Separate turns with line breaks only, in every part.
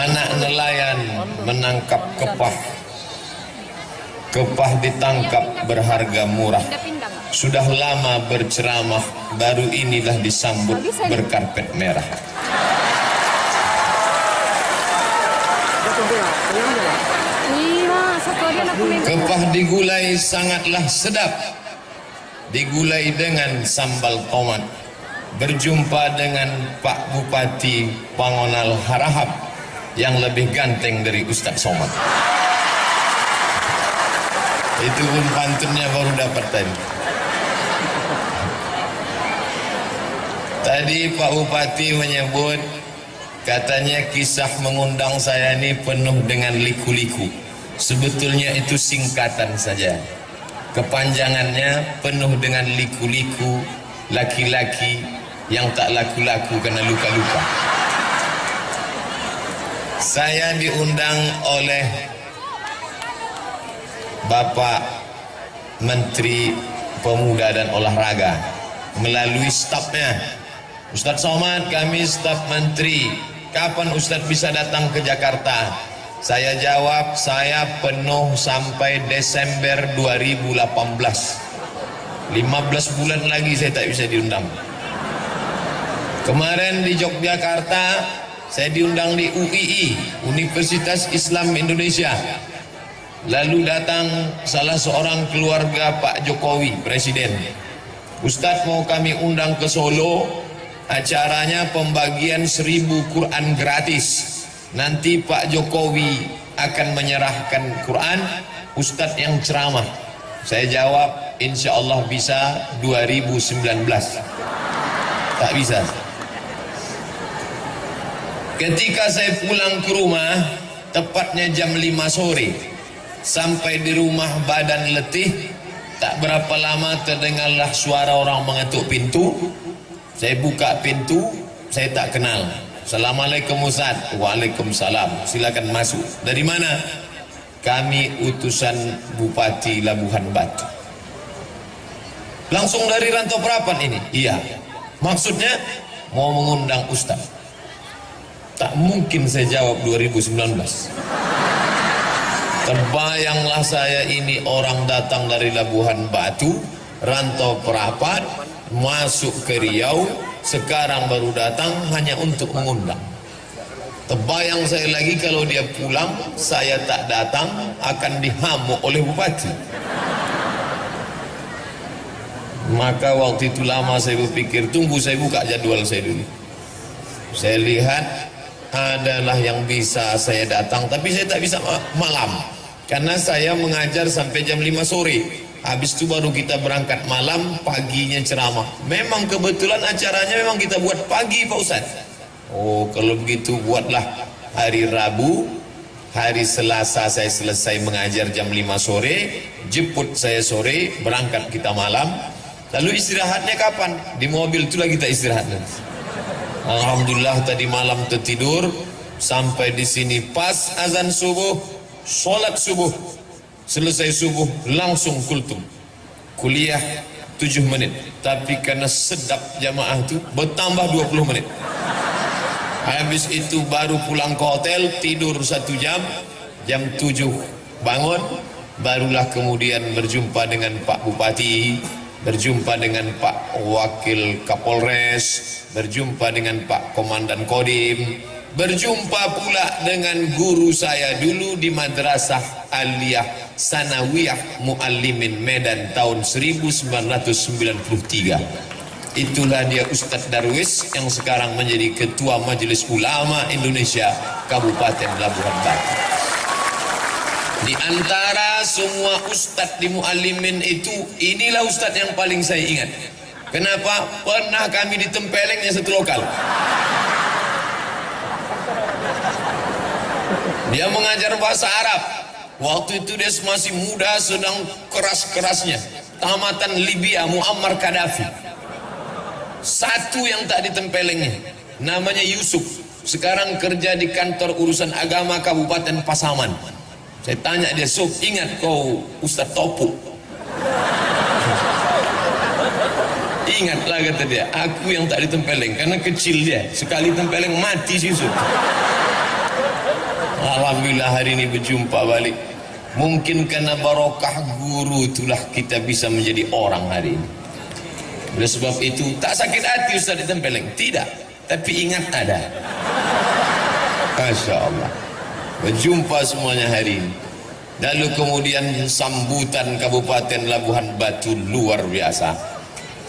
Anak nelayan menangkap kepah. Kepah ditangkap berharga murah. Sudah lama berceramah, baru inilah disambut berkarpet merah. Kepah digulai sangatlah sedap, digulai dengan sambal tomat. Berjumpa dengan Pak Bupati Pangonal Harahap yang lebih ganteng dari Ustadz Somad. Itu pun pantunnya baru dapat tadi. Tadi Pak Bupati menyebut, katanya kisah mengundang saya ini penuh dengan liku-liku. Sebetulnya itu singkatan saja. Kepanjangannya penuh dengan liku-liku, laki-laki yang tak laku-laku karena luka-luka. Saya diundang oleh Bapak Menteri Pemuda dan Olahraga melalui stafnya. Ustadz Somad, kami staf menteri, kapan Ustadz bisa datang ke Jakarta? Saya jawab, saya penuh sampai Desember 2018. 15 bulan lagi saya tak bisa diundang. Kemarin di Yogyakarta saya diundang di UII, Universitas Islam Indonesia. Lalu datang salah seorang keluarga Pak Jokowi, Presiden. Ustadz, mau kami undang ke Solo, acaranya pembagian 1000 Quran gratis. Nanti Pak Jokowi akan menyerahkan Quran, Ustadz yang ceramah. Saya jawab, insya Allah bisa 2019. Tak bisa. Ketika saya pulang ke rumah, tepatnya jam 5 sore, sampai di rumah badan letih, tak berapa lama terdengarlah suara orang mengetuk pintu. Saya buka pintu, saya tak kenal. Assalamualaikum Ustaz. Waalaikumsalam. Silakan masuk. Dari mana? Kami utusan Bupati Labuhan Batu. Langsung dari Rantau Prapan ini? Iya. Maksudnya mau mengundang Ustaz. Tak mungkin saya jawab 2019. Terbayanglah saya ini orang datang dari Labuhan Batu, Rantau Prapan, masuk ke Riau, sekarang baru datang hanya untuk mengundang. Terbayang saya lagi kalau dia pulang, saya tak datang, akan dihamuk oleh Bupati. Maka waktu itu lama saya berpikir, tunggu saya buka jadwal saya dulu. Saya lihat adalah yang bisa saya datang, tapi saya tak bisa malam karena saya mengajar sampai jam 5 sore. Habis itu baru kita berangkat malam, paginya ceramah. Memang kebetulan acaranya memang kita buat pagi, Pak Ustaz. Oh, kalau begitu buatlah hari Rabu, hari Selasa saya selesai mengajar jam 5 sore, jemput saya sore, berangkat kita malam. Lalu istirahatnya kapan? Di mobil itulah kita istirahat. Alhamdulillah tadi malam tertidur sampai di sini pas azan subuh, sholat subuh, selesai subuh langsung kultum. Kuliah 7 menit, tapi karena sedap jamaah itu bertambah 20 menit. Habis itu baru pulang ke hotel, tidur 1 jam, jam 7 bangun, barulah kemudian berjumpa dengan Pak Bupati, berjumpa dengan Pak Wakil Kapolres, berjumpa dengan Pak Komandan Kodim, berjumpa pula dengan guru saya dulu di Madrasah Aliyah Sanawiyah Muallimin Medan tahun 1993. Itulah dia Ustadz Darwis yang sekarang menjadi Ketua Majelis Ulama Indonesia Kabupaten Labuhan Batu. Di antara semua ustadz di Muallimin itu, inilah ustadz yang paling saya ingat. Kenapa? Pernah kami ditempelengnya satu lokal. Dia mengajar bahasa Arab. Waktu itu dia masih muda, sedang keras-kerasnya. Tamatan Libya, Muammar Gaddafi. Satu yang tak ditempelengnya, namanya Yusuf. Sekarang kerja di kantor urusan agama Kabupaten Pasaman. Saya tanya dia, Sob, ingat kau Ustadz Topu? Ingatlah kata dia, aku yang tak ditempeleng karena kecil dia, sekali tempeleng mati si Yusuf. Alhamdulillah hari ini berjumpa balik. Mungkin karena barokah guru itulah kita bisa menjadi orang hari ini. Oleh sebab itu tak sakit hati Ustaz ditempeleng, tidak, tapi ingat ada. Masya Allah, berjumpa semuanya hari ini. Lalu kemudian sambutan Kabupaten Labuhan Batu luar biasa.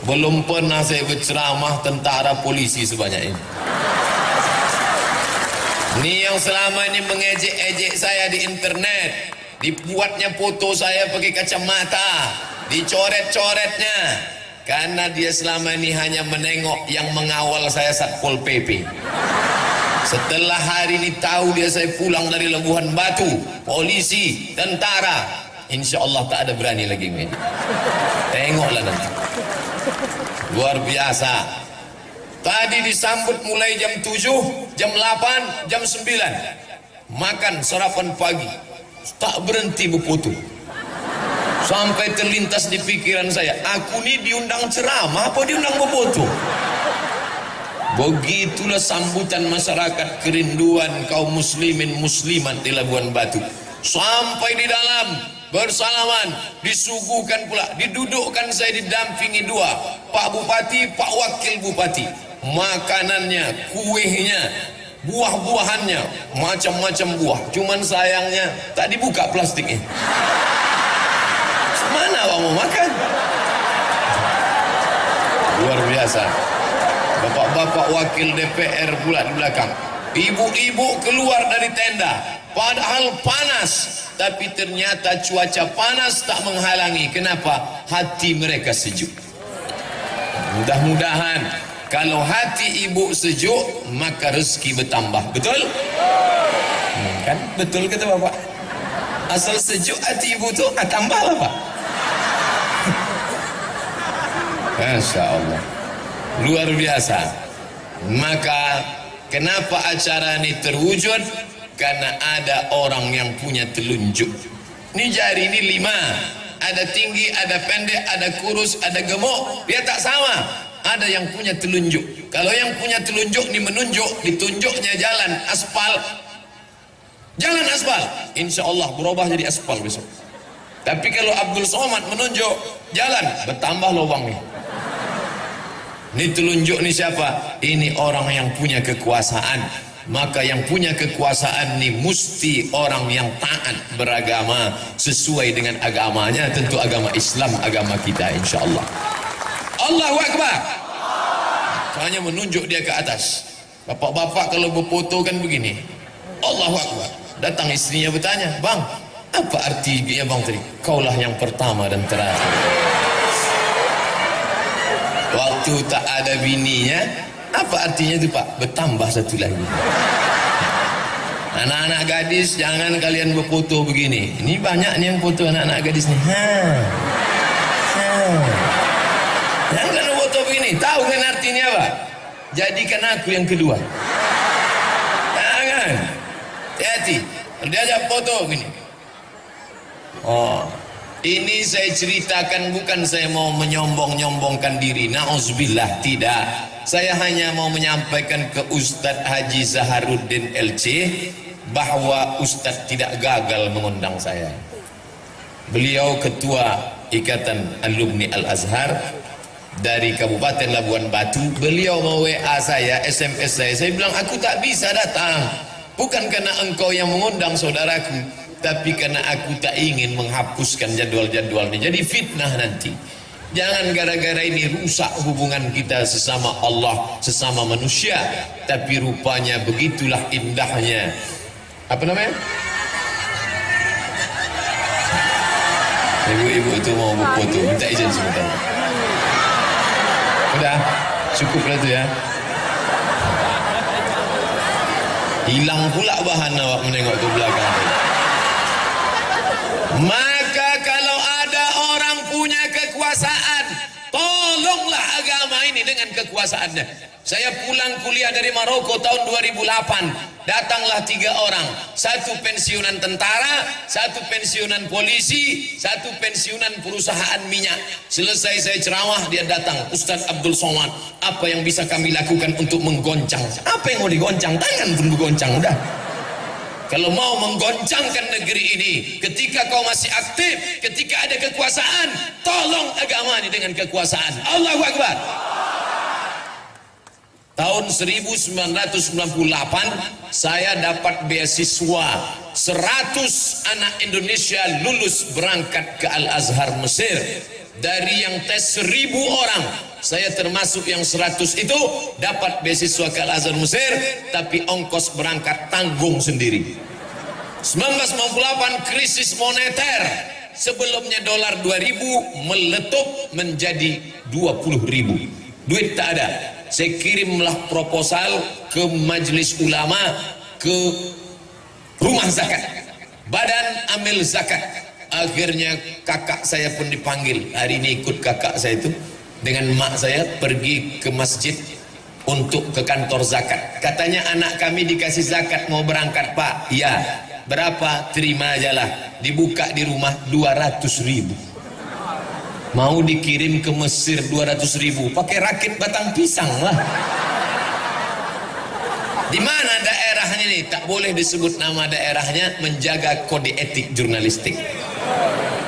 Belum pernah saya berceramah tentara polisi sebanyak ini. Ini yang selama ini mengejek-ejek saya di internet, dibuatnya foto saya pakai kacamata, dicoret-coretnya, karena dia selama ini hanya menengok yang mengawal saya Satpol PP. Setelah hari ini tahu dia saya pulang dari Labuhan Batu, polisi, tentara, insya Allah tak ada berani lagi main. Tengoklah nanti. Luar biasa. Tadi disambut mulai jam 7, jam 8, jam 9. Makan sarapan pagi. Tak berhenti berfoto. Sampai terlintas di pikiran saya, aku ini diundang ceramah apa diundang berfoto? Begitulah sambutan masyarakat, kerinduan kaum muslimin muslimat di Labuhan Batu. Sampai di dalam bersalaman, disuguhkan pula, didudukkan saya didampingi dua, Pak Bupati, Pak Wakil Bupati. Makanannya, kuehnya, buah-buahannya, macam-macam buah. Cuman sayangnya tak dibuka plastiknya. Mana abang mau makan? Luar biasa. Bapak-bapak wakil DPR pula di belakang. Ibu-ibu keluar dari tenda, padahal panas, tapi ternyata cuaca panas tak menghalangi. Kenapa? Hati mereka sejuk. Mudah-mudahan kalau hati ibu sejuk, maka rezeki bertambah. Betul? Kan? Betul kata bapak. Asal sejuk hati ibu tu, tambahlah pak. Masya Allah, luar biasa. Maka kenapa acara ini terwujud? Karena ada orang yang punya telunjuk. Ini jari ini 5, ada tinggi, ada pendek, ada kurus, ada gemuk. Dia tak sama. Ada yang punya telunjuk. Kalau yang punya telunjuk ini menunjuk, ditunjuknya jalan aspal, jalan aspal, insya Allah berubah jadi aspal besok. Tapi kalau Abdul Somad menunjuk jalan, bertambah lubangnya. Ini telunjuk ni siapa? Ini orang yang punya kekuasaan. Maka yang punya kekuasaan ni mesti orang yang taat beragama sesuai dengan agamanya, tentu agama Islam, agama kita insya-Allah. Allahu Akbar. Hanya menunjuk dia ke atas. Bapak-bapak kalau berfoto kan begini. Allahu Akbar. Datang istrinya bertanya, "Bang, apa artinya bang tadi? Kaulah yang pertama dan terakhir." Waktu tak ada bininya, apa artinya itu pak? Bertambah satu lagi. Anak-anak gadis, jangan kalian berfoto begini. Ini banyak nih yang foto anak-anak gadis nih. Jangan kalian foto begini. Tahu kan artinya apa? Jadikan aku yang kedua. Jangan. Hati-hati. Kalau diajak foto begini. Oh. Ini saya ceritakan bukan saya mau menyombong-nyombongkan diri. Na'udzubillah, tidak. Saya hanya mau menyampaikan ke Ustadz Haji Zaharuddin LC bahwa Ustadz tidak gagal mengundang saya. Beliau ketua Ikatan Alumni Al-Azhar dari Kabupaten Labuhan Batu. Beliau mau WA saya, SMS saya bilang aku tak bisa datang. Bukan karena engkau yang mengundang saudaraku, tapi karena aku tak ingin menghapuskan jadwal-jadwal ini. Jadi fitnah nanti. Jangan gara-gara ini rusak hubungan kita sesama Allah, sesama manusia. Tapi rupanya begitulah indahnya. Apa namanya? Ibu-ibu itu mau berfoto, minta izin sebentar. Udah, cukup lah itu ya. Hilang pula bahan awak menengok ke belakang. Maka kalau ada orang punya kekuasaan, tolonglah agama ini dengan kekuasaannya. Saya pulang kuliah dari Maroko tahun 2008. Datanglah 3 orang. 1 pensiunan tentara, 1 pensiunan polisi, 1 pensiunan perusahaan minyak. Selesai saya ceramah, dia datang. Ustadz Abdul Somad, apa yang bisa kami lakukan untuk menggoncang? Apa yang mau digoncang? Tangan pun bergoncang. Udah. Kalau mau menggoncangkan negeri ini, ketika kau masih aktif, ketika ada kekuasaan, tolong agama ini dengan kekuasaan. Allahu Akbar. Tahun 1998 saya dapat beasiswa 100 anak Indonesia lulus berangkat ke Al-Azhar Mesir. Dari yang tes 1000 orang, saya termasuk yang 100 itu dapat beasiswa ke Al-Azhar Mesir, tapi ongkos berangkat tanggung sendiri. 1998 krisis moneter, sebelumnya dolar 2000 meletup menjadi 20.000, duit tak ada. Saya kirimlah proposal ke majelis ulama, ke rumah zakat, badan amil zakat. Akhirnya kakak saya pun dipanggil. Hari ini ikut kakak saya itu dengan mak saya pergi ke masjid untuk ke kantor zakat. Katanya anak kami dikasih zakat mau berangkat, Pak. Ya, berapa? Terima aja lah. Dibuka di rumah 200.000. Mau dikirim ke Mesir 200.000, pakai rakit batang pisang lah. Di mana daerahnya nih? Tak boleh disebut nama daerahnya, menjaga kode etik jurnalistik.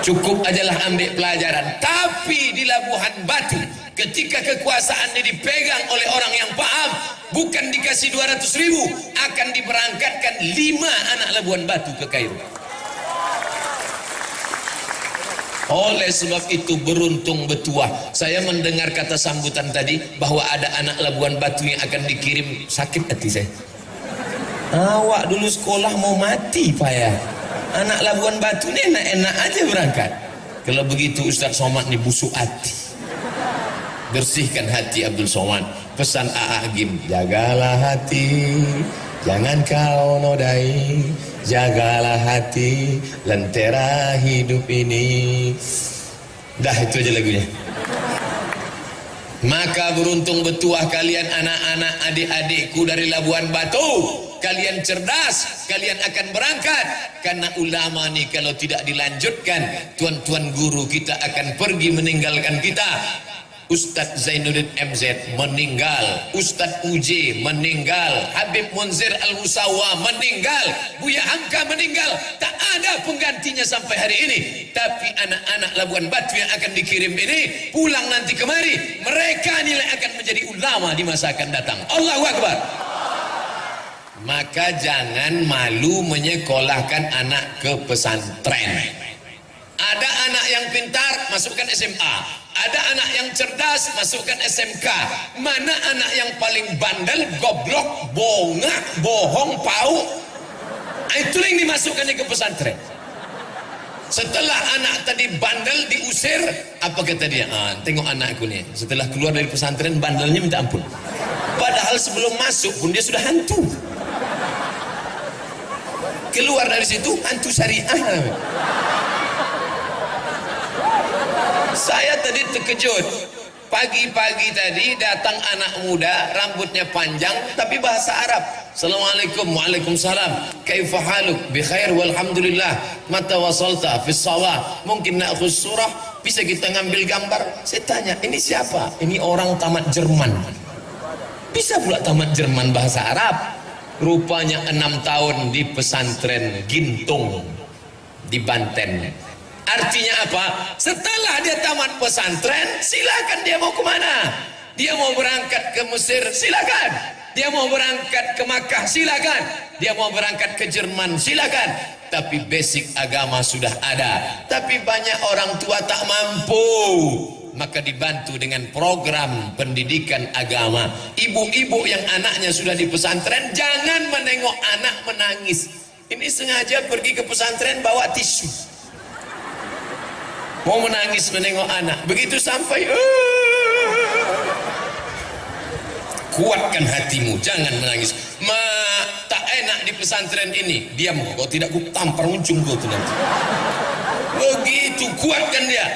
Cukup ajalah ambil pelajaran. Tapi di Labuhan Batu, ketika kekuasaan ini dipegang oleh orang yang paham, bukan dikasih 200.000, akan diberangkatkan 5 anak Labuhan Batu ke Kairo. Oleh sebab itu beruntung betuah. Saya mendengar kata sambutan tadi bahwa ada anak Labuhan Batu yang akan dikirim, sakit hati saya. Awak dulu sekolah mau mati Pak ya. Anak Labuhan Batu ini enak-enak aja berangkat. Kalau begitu Ustaz Somad nih busuk hati. Bersihkan hati Abdul Somad. Pesan A.A. Agim, jagalah hati, jangan kau nodai. Jagalah hati, lentera hidup ini. Dah itu aja lagunya. Maka beruntung betuah kalian anak-anak adik-adikku dari Labuhan Batu. Kalian cerdas, kalian akan berangkat. Karena ulama nih kalau tidak dilanjutkan, tuan-tuan guru kita akan pergi meninggalkan kita. Ustadz Zainuddin MZ meninggal, Ustadz UJ meninggal, Habib Munzir Al-Musawa meninggal, Buya Hamka meninggal. Tak ada penggantinya sampai hari ini. Tapi anak-anak Labuhan Batu yang akan dikirim ini pulang nanti kemari, mereka nilai akan menjadi ulama di masa akan datang. Allahu Akbar. Maka jangan malu menyekolahkan anak ke pesantren. Ada anak yang pintar, masukkan SMA. Ada anak yang cerdas, masukkan SMK. Mana anak yang paling bandel, goblok, bongak, bohong, pau? Itu yang dimasukkan ke pesantren. Setelah anak tadi bandel diusir, apa kata dia? Tengok anakku nih, setelah keluar dari pesantren bandelnya minta ampun. Padahal sebelum masuk pun dia sudah hantu. Keluar dari situ hantu syariah. Saya tadi terkejut. Pagi-pagi tadi datang anak muda, rambutnya panjang tapi bahasa Arab. Assalamualaikum, waalaikumsalam. Kaifa haluk? Bi khair walhamdulillah. Mata wasalta fi shalah. Mungkin na'khudh surah, bisa kita ngambil gambar. Saya tanya, ini siapa? Ini orang tamat Jerman. Bisa pula tamat Jerman bahasa Arab. Rupanya 6 tahun di pesantren Gintung di Banten. Artinya apa? Setelah dia tamat pesantren, silakan dia mau kemana. Dia mau berangkat ke Mesir, silakan. Dia mau berangkat ke Makkah, silakan. Dia mau berangkat ke Jerman, silakan. Tapi basic agama sudah ada. Tapi banyak orang tua tak mampu. Maka dibantu dengan program pendidikan agama. Ibu-ibu yang anaknya sudah di pesantren, jangan menengok anak menangis. Ini sengaja pergi ke pesantren bawa tisu. Mau menangis menengok anak. Begitu sampai kuatkan hatimu, jangan menangis. Tak enak di pesantren ini. Diam kau, tidak ku tampar ujung kau tu nanti. Begitu kuatkan dia.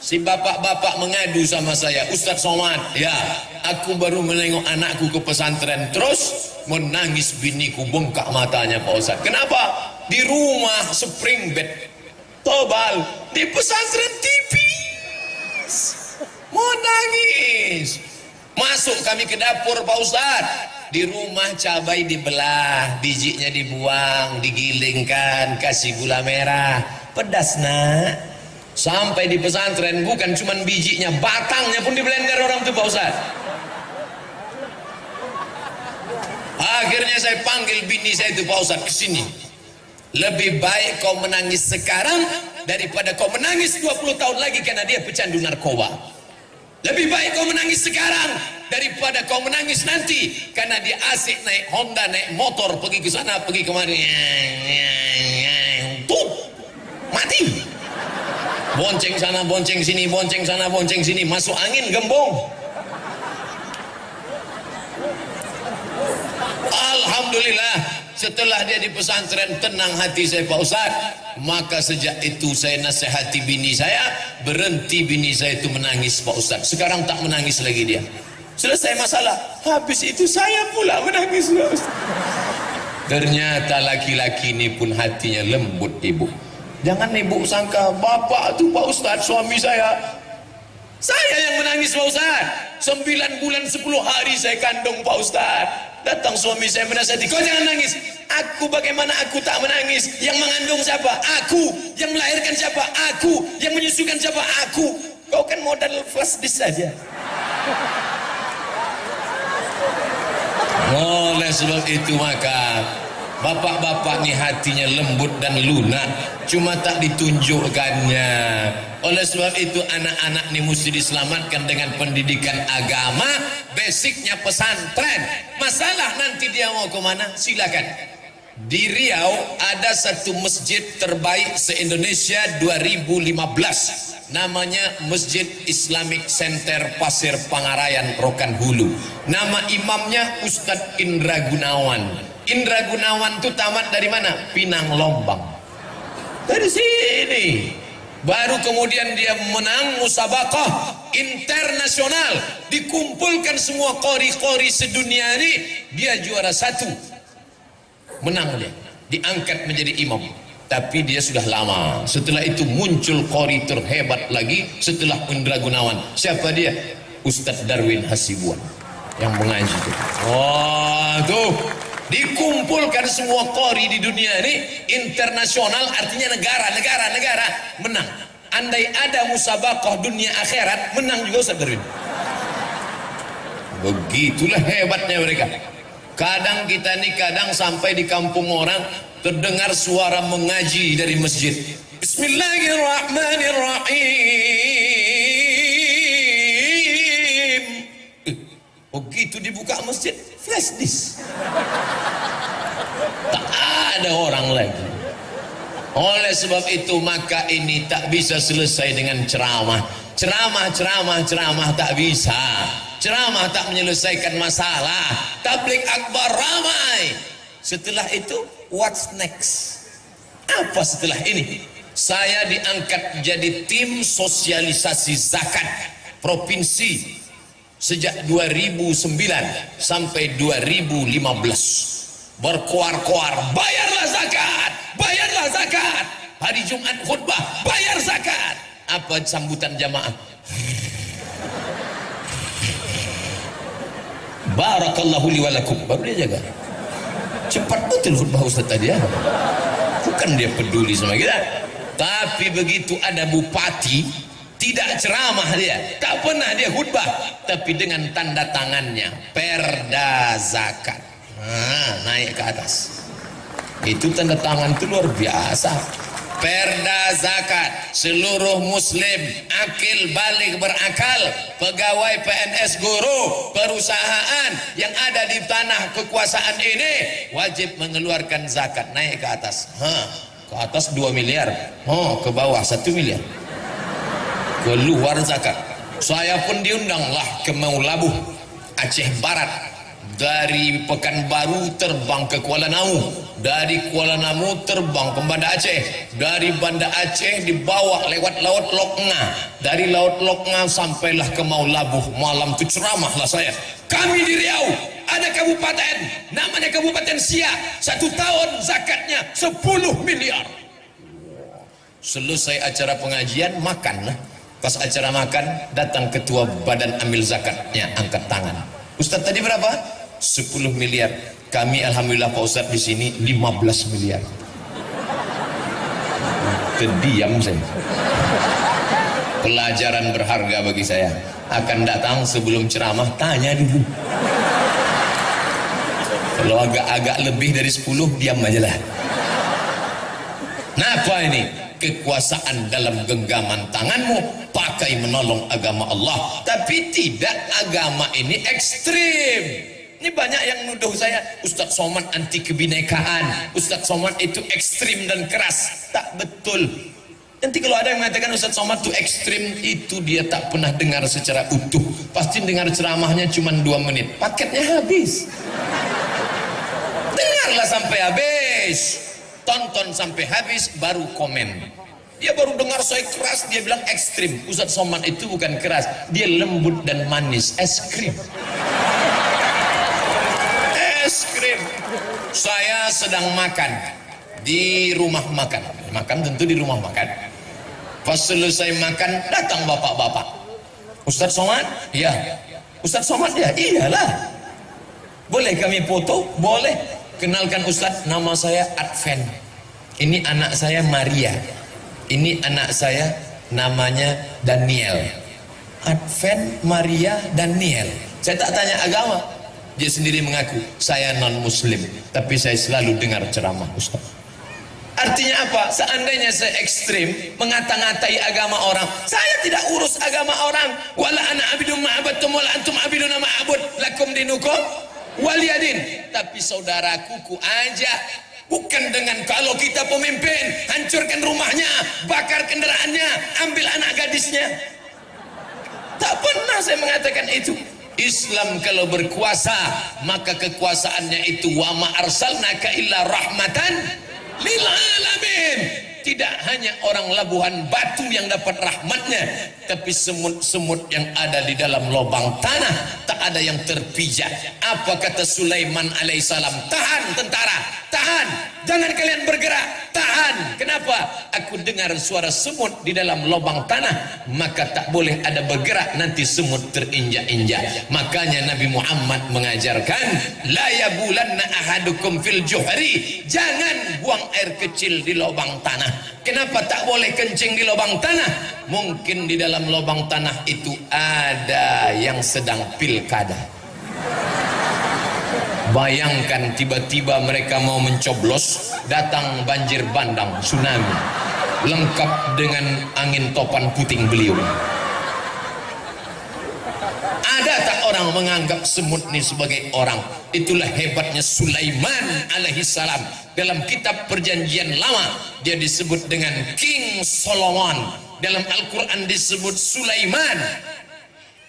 Si bapak-bapak mengadu sama saya, Ustaz Somad, ya, aku baru menengok anakku ke pesantren, terus menangis biniku, bengkak matanya Pak Ustaz. Kenapa? Di rumah spring bed, tobal, di pesantren tipis, mau nangis. Masuk kami ke dapur Pak Ustaz, di rumah cabai dibelah, bijinya dibuang, digilingkan, kasih gula merah, pedas nak. Sampai di pesantren bukan cuman bijinya, batangnya pun di blender orang tuh Pak Ustaz. Akhirnya saya panggil bini saya itu, Pak Ustaz, kesini. Lebih baik kau menangis sekarang daripada kau menangis 20 tahun lagi karena dia pecandu narkoba. Lebih baik kau menangis sekarang daripada kau menangis nanti karena dia asik naik Honda, naik motor, pergi ke sana, pergi kemari. Tuh, mati. Bonceng sana, bonceng sini, bonceng sana, bonceng sini, masuk angin gembong. Alhamdulillah, setelah dia di pesantren tenang hati saya Pak Ustaz. Maka sejak itu saya nasihati bini saya, berhenti bini saya itu menangis Pak Ustaz. Sekarang tak menangis lagi dia. Selesai masalah, habis itu saya pula menangis Pak Ustaz. Ternyata laki-laki ini pun hatinya lembut ibu. Jangan ibu sangka bapak tuh Pak Ustaz suami saya yang menangis Pak Ustaz. 9 bulan 10 hari saya kandung Pak Ustaz. Datang suami saya menasihati, kau jangan nangis. Aku, bagaimana aku tak menangis? Yang mengandung siapa? Aku. Yang melahirkan siapa? Aku. Yang menyusukan siapa? Aku. Kau kan modal flash disk saja. Oleh sebab itu maka bapak-bapak nih hatinya lembut dan lunak, cuma tak ditunjukkannya. Oleh sebab itu anak-anak nih mesti diselamatkan dengan pendidikan agama, basicnya pesantren. Masalah nanti dia mau kemana, silakan. Di Riau ada satu masjid terbaik se-Indonesia 2015, namanya Masjid Islamic Center Pasir Pangarayan Rokan Hulu. Nama imamnya Ustadz Indra Gunawan. Indra Gunawan itu tamat dari mana? Pinang Lombang. Dari sini. Baru kemudian dia menang musabaqah internasional. Dikumpulkan semua qori-qori sedunia ini, dia juara 1. Menang dia. Diangkat menjadi imam. Tapi dia sudah lama. Setelah itu muncul qori terhebat lagi setelah Indra Gunawan. Siapa dia? Ustadz Darwin Hasibuan yang mengaji itu. Wah, tuh. Dikumpulkan semua qori di dunia ini internasional, artinya negara menang. Andai ada musabaqah dunia akhirat, menang juga Ustaz Darwin. Begitulah hebatnya mereka. Kadang kita nih, kadang sampai di kampung orang terdengar suara mengaji dari masjid. Bismillahirrahmanirrahim. Begitu dibuka masjid, flash disk. Tak ada orang lagi. Oleh sebab itu maka ini tak bisa selesai dengan ceramah. Ceramah tak bisa. Ceramah tak menyelesaikan masalah. Tabligh akbar ramai. Setelah itu what's next? Apa setelah ini? Saya diangkat jadi tim sosialisasi zakat provinsi sejak 2009 sampai 2015. Berkoar-koar, bayarlah zakat. Hari Jumat khutbah, bayar zakat. Apa sambutan jamaah? Barakallahu li walakum. Baru dia jaga. Cepat betul khutbah Ustaz tadi ya. Bukan dia peduli sama kita. Tapi begitu ada bupati, tidak ceramah dia, tak pernah dia khutbah, tapi dengan tanda tangannya perda zakat. Naik ke atas. Itu tanda tangan itu luar biasa. Perda zakat, seluruh muslim akil balik berakal, pegawai PNS, guru, perusahaan yang ada di tanah kekuasaan ini wajib mengeluarkan zakat. Naik ke atas. Ke atas 2 miliar. Ke bawah 1 miliar. Keluar zakat. Saya pun diundanglah ke Maulabuh, Aceh Barat. Dari Pekanbaru terbang ke Kuala Namu, dari Kuala Namu terbang ke Banda Aceh, dari Banda Aceh dibawa lewat Laut Loknga, dari Laut Loknga sampailah ke Maulabuh. Malam itu ceramahlah saya. Kami di Riau ada kabupaten namanya Kabupaten Siak, 1 tahun zakatnya 10 miliar. Selesai acara pengajian, makanlah. Pas acara makan, datang ketua badan amil zakatnya, angkat tangan. Ustaz tadi berapa? 10 miliar. Kami alhamdulillah Pak Ustadz di sini 15 miliar. Terdiam saya. Pelajaran berharga bagi saya. Akan datang sebelum ceramah, tanya dulu. Kalau agak-agak lebih dari 10, diam aja lah. Napa ini? Kekuasaan dalam genggaman tanganmu, pakai menolong agama Allah. Tapi tidak, agama ini ekstrim. Ini banyak yang nuduh saya, Ustadz Somad anti kebinekaan, Ustadz Somad itu ekstrim dan keras. Tak betul. Nanti kalau ada yang mengatakan Ustadz Somad itu ekstrim, itu dia tak pernah dengar secara utuh. Pasti dengar ceramahnya cuma 2 menit, paketnya habis. Dengarlah sampai habis, tonton sampai habis, baru komen. Dia baru dengar saya keras, dia bilang ekstrim. Ustadz Somad itu bukan keras, dia lembut dan manis, es krim. Es krim. Saya sedang makan di rumah makan, tentu di rumah makan. Pas selesai makan, datang bapak-bapak. Ustadz Somad? Ya. Ustadz Somad? Ya, iyalah. Boleh kami foto? Boleh. Kenalkan Ustadz, nama saya Adven. Ini anak saya Maria. Ini anak saya namanya Daniel. Adven, Maria, Daniel. Saya tak tanya agama. Dia sendiri mengaku, saya non muslim, tapi saya selalu dengar ceramah Ustadz. Artinya apa? Seandainya saya ekstrim mengata-ngatai agama orang, saya tidak urus agama orang. Wala ana abidun ma'abadtum wala antum abidun ma'abud lakum dinukum waliyadin. Tapi saudaraku ku ajak, bukan dengan kalau kita pemimpin hancurkan rumahnya, bakar kendaraannya, ambil anak gadisnya. Tak pernah saya mengatakan itu. Islam kalau berkuasa, maka kekuasaannya itu wa ma arsalnaka illa rahmatan lil alamin. Tidak hanya orang Labuhan Batu yang dapat rahmatnya, tapi semut-semut yang ada di dalam lubang tanah tak ada yang terpijak. Apa kata Sulaiman alaihissalam? Tahan tentara, tahan, jangan kalian bergerak, tahan. Kenapa? Aku dengar suara semut di dalam lubang tanah, maka tak boleh ada bergerak, nanti semut terinjak-injak. Makanya Nabi Muhammad mengajarkan, la yabulanna ahadukum fil juhri, jangan buang air kecil di lubang tanah. Kenapa tak boleh kencing di lubang tanah? Mungkin di dalam lubang tanah itu ada yang sedang pilkada. Bayangkan tiba-tiba mereka mau mencoblos, datang banjir bandang, tsunami, lengkap dengan angin topan puting beliung. Ada tak orang menganggap semut ini sebagai orang? Itulah hebatnya Sulaiman alaihissalam. Dalam kitab perjanjian lama dia disebut dengan King Solomon. Dalam Al-Quran disebut Sulaiman.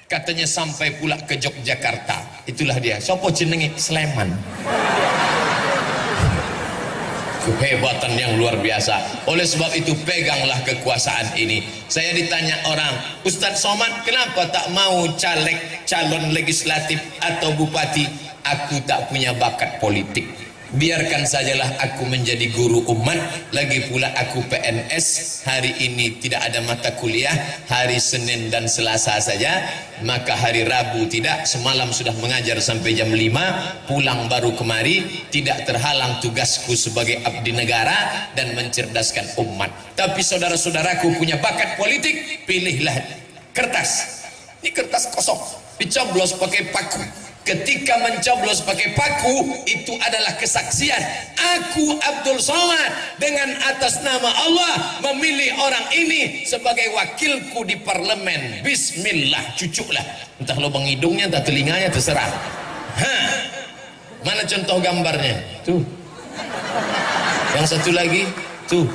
Katanya sampai pula ke Yogyakarta. Itulah dia. Sopo jenenge? Sleman. Kehebatan yang luar biasa. Oleh sebab itu peganglah kekuasaan ini. Saya ditanya orang, Ustadz Somad kenapa tak mau caleg, calon legislatif atau bupati? Aku tak punya bakat politik. Biarkan sajalah aku menjadi guru umat. Lagi pula aku PNS. Hari ini tidak ada mata kuliah, hari Senin dan Selasa saja, maka hari Rabu tidak. Semalam sudah mengajar sampai jam 5, pulang baru kemari. Tidak terhalang tugasku sebagai abdi negara dan mencerdaskan umat. Tapi saudara-saudaraku punya bakat politik, pilihlah kertas. Ini kertas kosong, dicoblos pakai paku. Ketika mencoblos pakai paku, itu adalah kesaksian. Aku Abdul Somad dengan atas nama Allah memilih orang ini sebagai wakilku di parlemen. Bismillah, cucuklah. Entah lubang hidungnya, entah telinganya, terserah. Mana contoh gambarnya? Tuh. Yang satu lagi, tuh.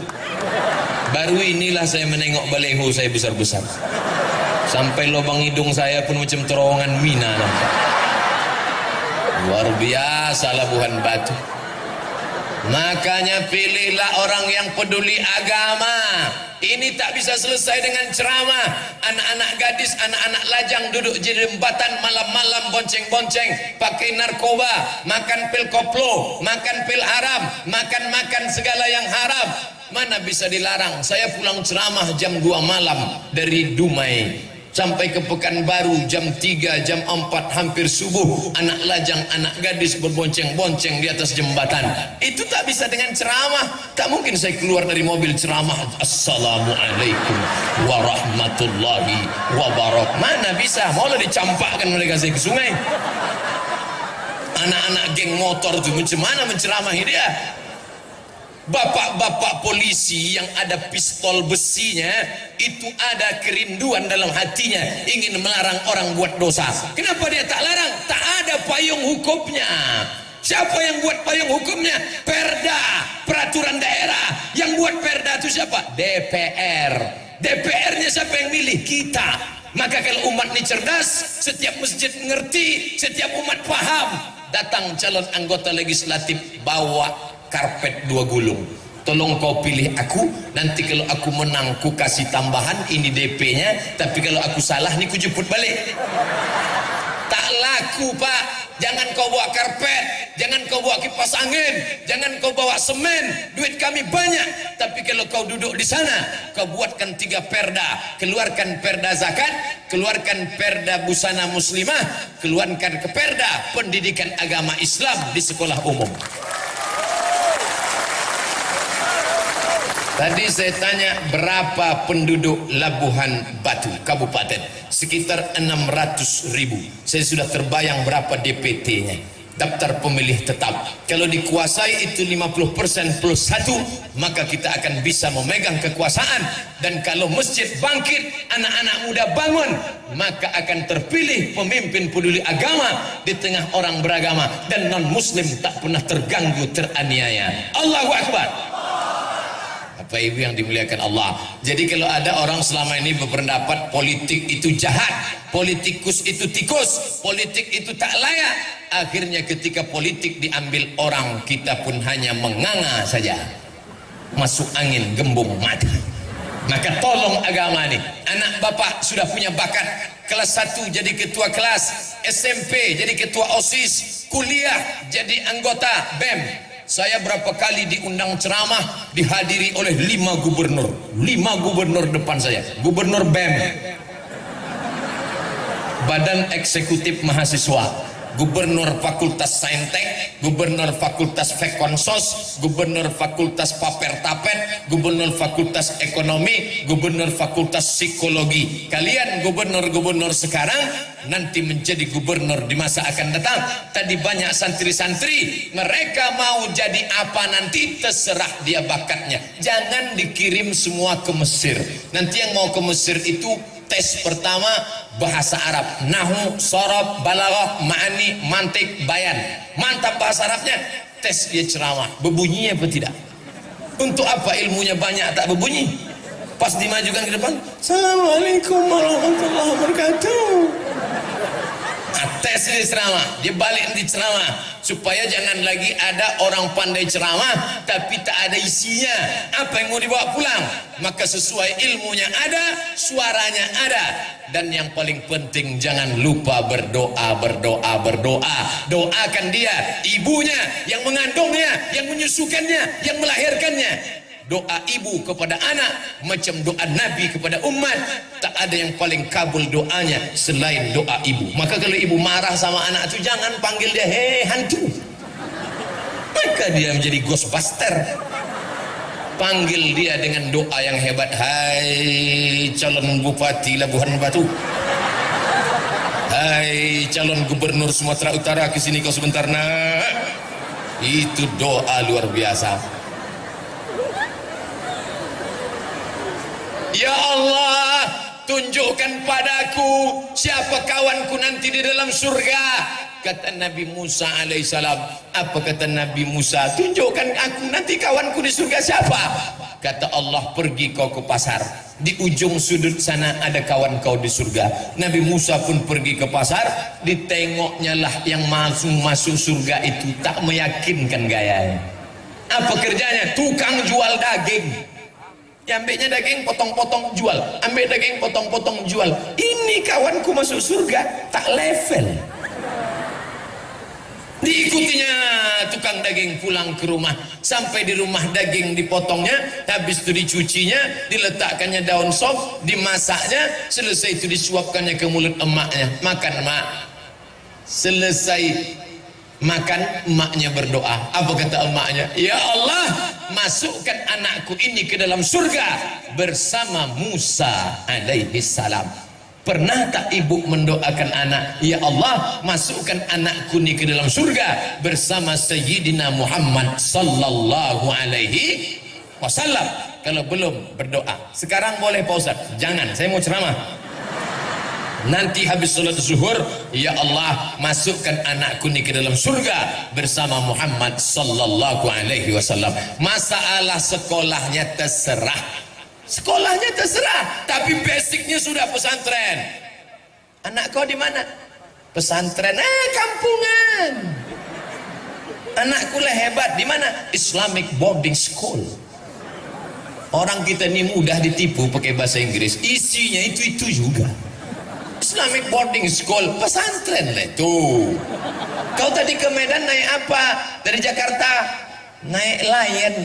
Baru inilah saya menengok baleho saya besar-besar. Sampai lubang hidung saya pun macam terowongan mina nampak. Luar biasa Labuhan Batu. Makanya pilihlah orang yang peduli agama. Ini tak bisa selesai dengan ceramah. Anak-anak gadis, anak-anak lajang duduk di jembatan malam-malam bonceng-bonceng, pakai narkoba, makan pil koplo, makan pil haram, makan segala yang haram. Mana bisa dilarang? Saya pulang ceramah jam 2 malam dari Dumai. sampai ke Pekanbaru jam 3, jam 4 hampir subuh, anak lajang, anak gadis berbonceng-bonceng di atas jembatan. Itu tak bisa dengan ceramah. Tak mungkin saya keluar dari mobil ceramah assalamualaikum warahmatullahi wabarakatuh. Mana bisa, maulah dicampakkan mereka saya ke sungai. Anak-anak geng motor itu macam mana menceramahi dia? Bapak-bapak polisi yang ada pistol besinya itu ada kerinduan dalam hatinya ingin melarang orang buat dosa. Kenapa dia tak larang? Tak ada payung hukumnya. Siapa yang buat payung hukumnya? Perda, peraturan daerah. Yang buat perda itu siapa? DPR. DPR-nya siapa yang milih? Kita. Maka kalau umat ini cerdas, setiap masjid mengerti, setiap umat paham. Datang calon anggota legislatif bawa karpet 2 gulung, tolong kau pilih aku, nanti kalau aku menang ku kasih tambahan, ini DP-nya, tapi kalau aku salah nih ku jemput balik. Tak laku pak. Jangan kau bawa karpet, jangan kau bawa kipas angin, jangan kau bawa semen, duit kami banyak, tapi kalau kau duduk di sana, kau buatkan 3 perda, keluarkan perda zakat, keluarkan perda busana muslimah, keluarkan ke perda pendidikan agama Islam di sekolah umum. Tadi saya tanya berapa penduduk Labuhan Batu Kabupaten, sekitar 600.000. Saya sudah terbayang berapa DPT-nya, daftar pemilih tetap. Kalau dikuasai itu 50% plus 1, maka kita akan bisa memegang kekuasaan. Dan kalau masjid bangkit, anak-anak muda bangun, maka akan terpilih pemimpin peduli agama di tengah orang beragama, dan non muslim tak pernah terganggu, teraniaya. Allahu Akbar. Bapak Ibu yang dimuliakan Allah. Jadi kalau ada orang selama ini berpendapat politik itu jahat, politikus itu tikus, politik itu tak layak, akhirnya ketika politik diambil orang, kita pun hanya menganga saja, masuk angin gembung mati. Maka tolong agama ini. Anak bapak sudah punya bakat, kelas 1 jadi ketua kelas, SMP jadi ketua OSIS, kuliah jadi anggota BEM. Saya berapa kali diundang ceramah, dihadiri oleh 5 gubernur. 5 gubernur depan saya. Gubernur BEM, Badan Eksekutif Mahasiswa, Gubernur Fakultas Saintek, Gubernur Fakultas Fekonsos, Gubernur Fakultas Paper Tapet, Gubernur Fakultas Ekonomi, Gubernur Fakultas Psikologi. Kalian gubernur-gubernur sekarang nanti menjadi gubernur di masa akan datang. Tadi banyak santri-santri, mereka mau jadi apa nanti terserah dia bakatnya. Jangan dikirim semua ke Mesir. Nanti yang mau ke Mesir itu tes pertama bahasa Arab, nahu, sorob, balaghah, ma'ani, mantik, bayan. Mantap bahasa Arabnya, tes dia ceramah, berbunyi apa tidak? Untuk apa ilmunya banyak tak berbunyi? Pas dimajukan ke depan, assalamualaikum warahmatullahi wabarakatuh. Tes di ceramah, dia balik di ceramah, supaya jangan lagi ada orang pandai ceramah tapi tak ada isinya. Apa yang mau dibawa pulang? Maka sesuai ilmunya ada, suaranya ada. Dan yang paling penting, jangan lupa berdoa, berdoa, berdoa. Doakan dia, ibunya, yang mengandungnya, yang menyusukannya, yang melahirkannya. Doa ibu kepada anak macam doa Nabi kepada umat. Tak ada yang paling kabul doanya selain doa ibu. Maka kalau ibu marah sama anak itu, jangan panggil dia hei hantu, maka dia menjadi ghostbuster. Panggil dia dengan doa yang hebat. Hai calon bupati Labuhan Batu, hai calon gubernur Sumatera Utara, kesini kau sebentar nak. Itu doa luar biasa. Ya Allah, tunjukkan padaku siapa kawanku nanti di dalam surga. Kata Nabi Musa alaihissalam. Apa kata Nabi Musa? Tunjukkan aku nanti kawanku di surga siapa? Kata Allah, pergi kau ke pasar, di ujung sudut sana ada kawan kau di surga. Nabi Musa pun pergi ke pasar, ditengoknya lah yang masuk surga itu tak meyakinkan gayanya. Apa kerjanya? Tukang jual daging. Ambilnya daging, potong-potong jual, ambil daging, potong-potong jual. Ini kawanku masuk surga, tak level. Diikutinya tukang daging pulang ke rumah, sampai di rumah daging dipotongnya, habis itu dicucinya, diletakkannya daun sop, dimasaknya, selesai itu disuapkannya ke mulut emaknya, makan emak. Selesai makan, emaknya berdoa. Apa kata emaknya? Ya Allah, masukkan anakku ini ke dalam surga bersama Musa alaihi salam. Pernah tak ibu mendoakan anak, ya Allah, masukkan anakku ini ke dalam surga bersama Sayyidina Muhammad sallallahu alaihi wasallam? Kalau belum, berdoa. Sekarang boleh Pak Ustaz? Jangan, saya mau ceramah. Nanti habis sholat zuhur, ya Allah, masukkan anakku ini ke dalam surga bersama Muhammad sallallahu alaihi wasallam. Masalah sekolahnya terserah. Sekolahnya terserah, tapi basicnya sudah pesantren. Anak kau di mana? Pesantren. Kampungan. Anakku lah hebat. Di mana? Islamic boarding school. Orang kita ini mudah ditipu pakai bahasa Inggris. Isinya itu juga. Islamic boarding school, pesantren lah itu. Kau tadi ke Medan naik apa? Dari Jakarta naik Lion.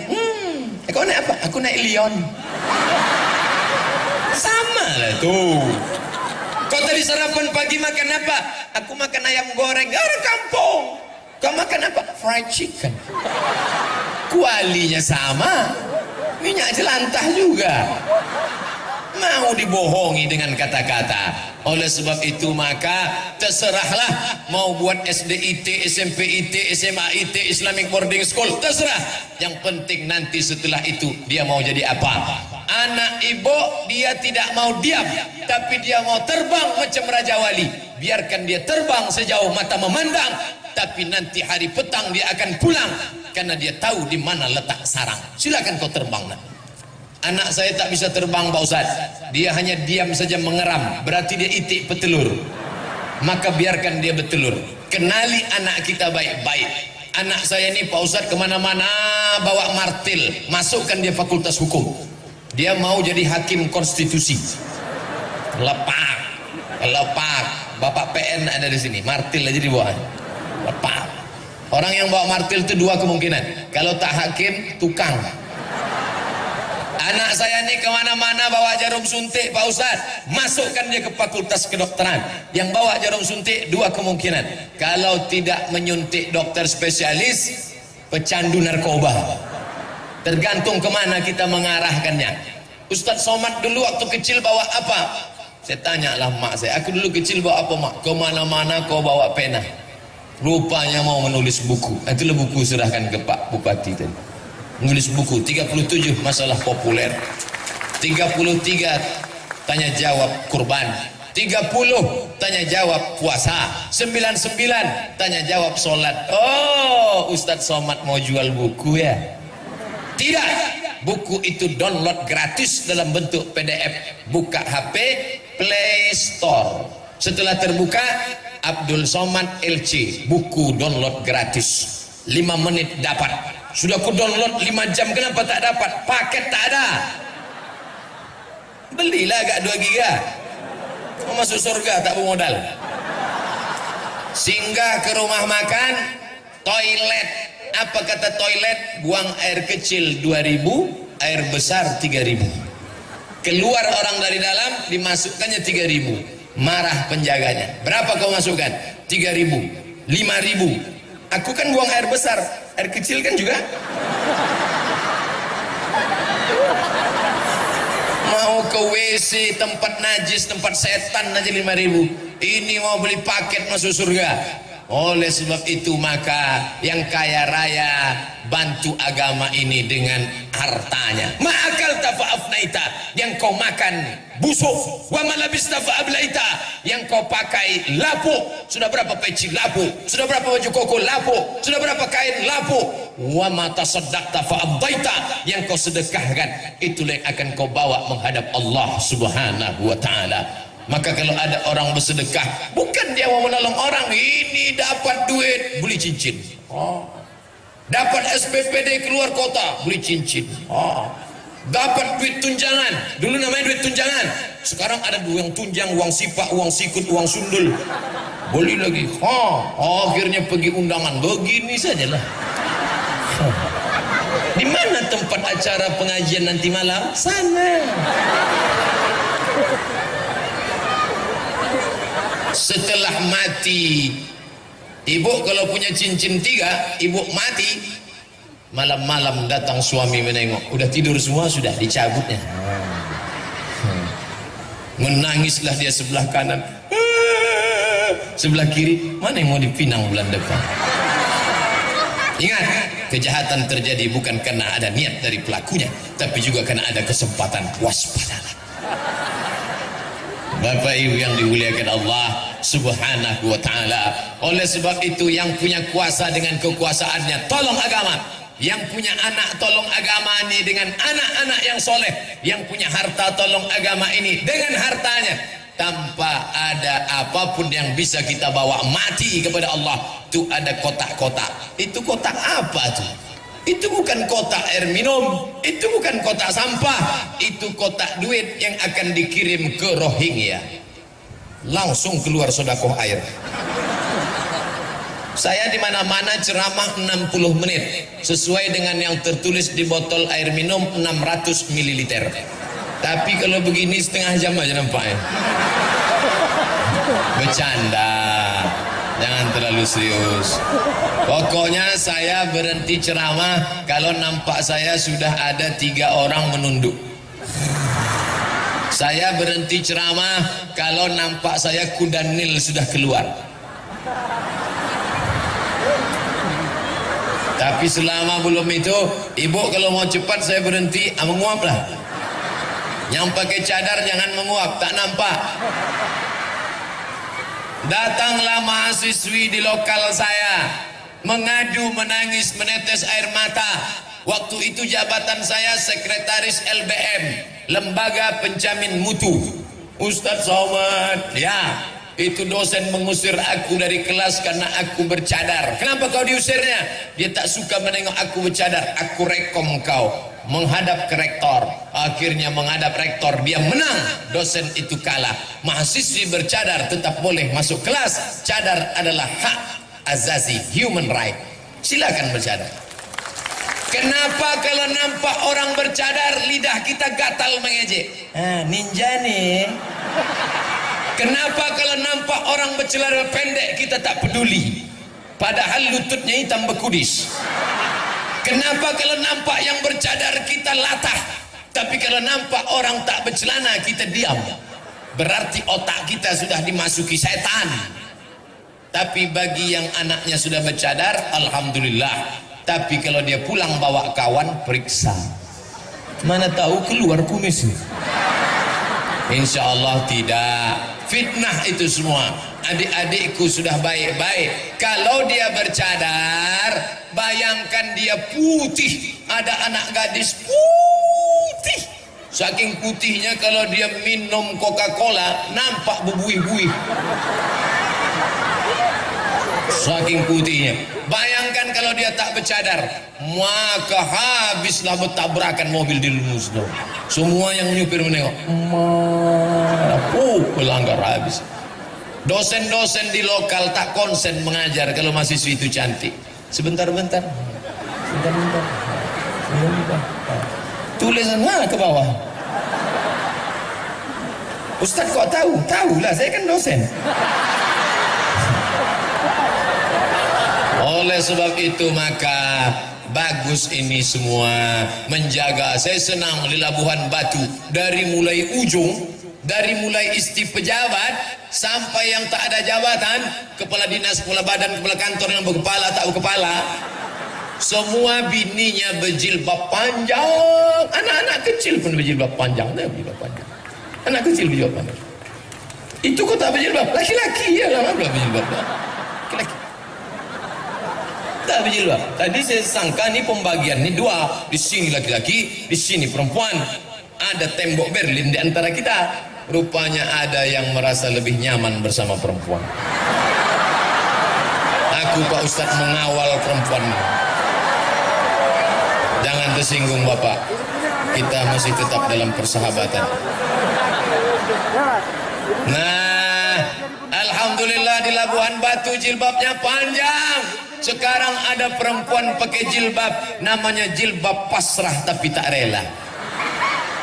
Kau naik apa? Aku naik Lion. Sama lah tuh. Kau tadi sarapan pagi makan apa? Aku makan ayam goreng. Orang kampung. Kau makan apa? Fried chicken. Kualinya sama, minyak jelantah juga. Mau dibohongi dengan kata-kata. Oleh sebab itu maka terserahlah, mau buat SDIT, SMPIT, SMAIT, Islamic Boarding School, terserah. Yang penting nanti setelah itu dia mau jadi apa. Anak ibu dia tidak mau diam, tapi dia mau terbang macam Raja Wali. Biarkan dia terbang sejauh mata memandang, tapi nanti hari petang dia akan pulang, karena dia tahu di mana letak sarang. Silakan kau terbang nak. Anak saya tak bisa terbang Pak Ustaz, dia hanya diam saja mengeram, berarti dia itik petelur. Maka biarkan dia bertelur. Kenali anak kita baik-baik. Anak saya ini Pak Ustaz kemana-mana bawa martil, masukkan dia fakultas hukum. Dia mau jadi hakim konstitusi. Lepak, lepak. Bapak PN ada di sini, martil aja dibawa. Lepak. Orang yang bawa martil itu dua kemungkinan. Kalau tak hakim, tukang. Anak saya ini kemana-mana bawa jarum suntik Pak Ustaz, masukkan dia ke fakultas kedokteran. Yang bawa jarum suntik dua kemungkinan. Kalau tidak menyuntik dokter spesialis, pecandu narkoba. Tergantung kemana kita mengarahkannya. Ustaz Somad dulu waktu kecil bawa apa? Saya tanyalah mak saya, aku dulu kecil bawa apa mak? Kemana-mana kau bawa pena. Rupanya mau menulis buku. Itulah buku, serahkan ke Pak Bupati tadi. Menulis buku 37 masalah populer, 33 tanya jawab kurban, 30 tanya jawab puasa, 99 tanya jawab sholat. Oh, Ustadz Somad mau jual buku ya? Tidak, buku itu download gratis dalam bentuk PDF. Buka HP, Play Store. Setelah terbuka, Abdul Somad LC, buku download gratis. 5 menit dapat. Sudah ku download 5 jam, kenapa tak dapat? Paket tak ada. Belilah agak 2 giga. Mau masuk surga tak bermodal. Singgah ke rumah makan, toilet. Apa kata toilet? Buang air kecil 2000, air besar 3000. Keluar orang dari dalam, dimasukkannya 3000. Marah penjaganya. Berapa kau masukkan? 3000, 5000. Aku kan buang air besar, air kecil kan juga. Mau ke WC, tempat najis, tempat setan aja 5000. Ini mau beli paket masuk surga. Oleh sebab itu maka yang kaya raya bantu agama ini dengan hartanya. Ma'akal tafa'afnaita, yang kau makan busuk. Wa malabista fa'ablaita, yang kau pakai lapuk. Sudah berapa peci lapuk? Sudah berapa baju koko lapuk? Sudah berapa kain lapuk? Wa matasaddaqta fa'abdaita, yang kau sedekahkan itulah yang akan kau bawa menghadap Allah Subhanahu wa taala. Maka kalau ada orang bersedekah, bukan dia mau menolong orang, ini dapat duit beli cincin. Dapat SPPD keluar kota beli cincin. Dapat duit tunjangan, dulu namanya duit tunjangan, sekarang ada yang tunjang, uang sipak, uang sikut, uang sundul. beli lagi. Akhirnya pergi undangan, begini sajalah. Di mana tempat acara pengajian nanti malam? Sana. Setelah mati, ibu kalau punya cincin 3, ibu mati, malam-malam datang suami menengok, udah tidur semua, sudah dicabutnya. Menangislah dia sebelah kanan, sebelah kiri, mana yang mau dipinang bulan depan. Ingat, kejahatan terjadi bukan karena ada niat dari pelakunya, tapi juga karena ada kesempatan. Waspadalah. Bapak Ibu yang dimuliakan Allah Subhanahu wa ta'ala. Oleh sebab itu, yang punya kuasa dengan kekuasaannya tolong agama, yang punya anak tolong agama ini dengan anak-anak yang soleh, yang punya harta tolong agama ini dengan hartanya. Tanpa ada apapun yang bisa kita bawa mati kepada Allah. Itu ada kotak-kotak. Itu kotak apa tuh? Itu bukan kotak air minum, itu bukan kotak sampah, itu kotak duit yang akan dikirim ke Rohingya. Langsung keluar sedekah air. Saya di mana-mana ceramah 60 menit sesuai dengan yang tertulis di botol air minum 600 ml. Tapi kalau begini setengah jam aja nampaknya. Bercanda. Jangan terlalu serius. Pokoknya saya berhenti ceramah kalau nampak saya sudah ada 3 orang menunduk. Saya berhenti ceramah kalau nampak saya kuda Nil sudah keluar. Tapi selama belum itu, ibu kalau mau cepat saya berhenti, menguap lah. Yang pakai cadar jangan menguap, tak nampak. Datanglah mahasiswi di lokal saya, mengadu, menangis, menetes air mata. Waktu itu jabatan saya sekretaris LBM, Lembaga Penjamin Mutu. Ustadz Somad, ya, itu dosen mengusir aku dari kelas karena aku bercadar. Kenapa kau diusirnya? Dia tak suka menengok aku bercadar. Aku rekom kau menghadap ke rektor. Akhirnya menghadap rektor, dia menang, dosen itu kalah. Mahasiswi bercadar tetap boleh masuk kelas. Cadar adalah hak azazi, human right. Silakan bercadar. Kenapa kalau nampak orang bercadar lidah kita gatal mengejek? Ninja nih. Kenapa kalau nampak orang bercelana pendek kita tak peduli, padahal lututnya hitam bekudis? Kenapa kalau nampak yang bercadar kita latah, tapi kalau nampak orang tak bercelana kita diam? Berarti otak kita sudah dimasuki setan. Tapi bagi yang anaknya sudah bercadar, alhamdulillah. Tapi kalau dia pulang bawa kawan, periksa. Mana tahu keluar kumisnya. Insya Allah tidak. Fitnah itu semua. Adik-adikku sudah baik-baik. Kalau dia bercadar, bayangkan dia putih. Ada anak gadis putih. Saking putihnya kalau dia minum Coca-Cola nampak berbuih-buih. Saking putihnya. Bayangkan kalau dia tak bercadar, maka habislah bertabrakan mobil di Lumusno. Semua yang nyupir menengok, pelanggar habis. Dosen-dosen di lokal tak konsen mengajar kalau mahasiswi itu cantik. Sebentar-bentar, sebentar-bentar, tulisan ke bawah. Ustadz kok tahu? Tahulah, saya kan dosen. Oleh sebab itu maka bagus ini semua menjaga. Saya senang di Labuhan Batu, dari mulai ujung, dari mulai isti pejabat sampai yang tak ada jabatan, kepala dinas, kepala badan, kepala kantor yang berkepala tak berkepala, semua bininya berjilbab panjang. Anak-anak kecil pun berjilbab panjang. Anak kecil berjilbab panjang. Itu kok tak berjilbab? Laki-laki ya lah, berjilbab. Laki-laki tak berjilbab. Tadi saya sangka ini pembagian ini dua, di sini laki-laki, di sini perempuan. Ada tembok Berlin di antara kita. Rupanya ada yang merasa lebih nyaman bersama perempuan. Aku Pak Ustadz mengawal perempuan. Jangan tersinggung Bapak. Kita masih tetap dalam persahabatan. Nah, alhamdulillah. Alhamdulillah di Labuhan Batu jilbabnya panjang. Sekarang ada perempuan pakai jilbab, namanya jilbab pasrah tapi tak rela.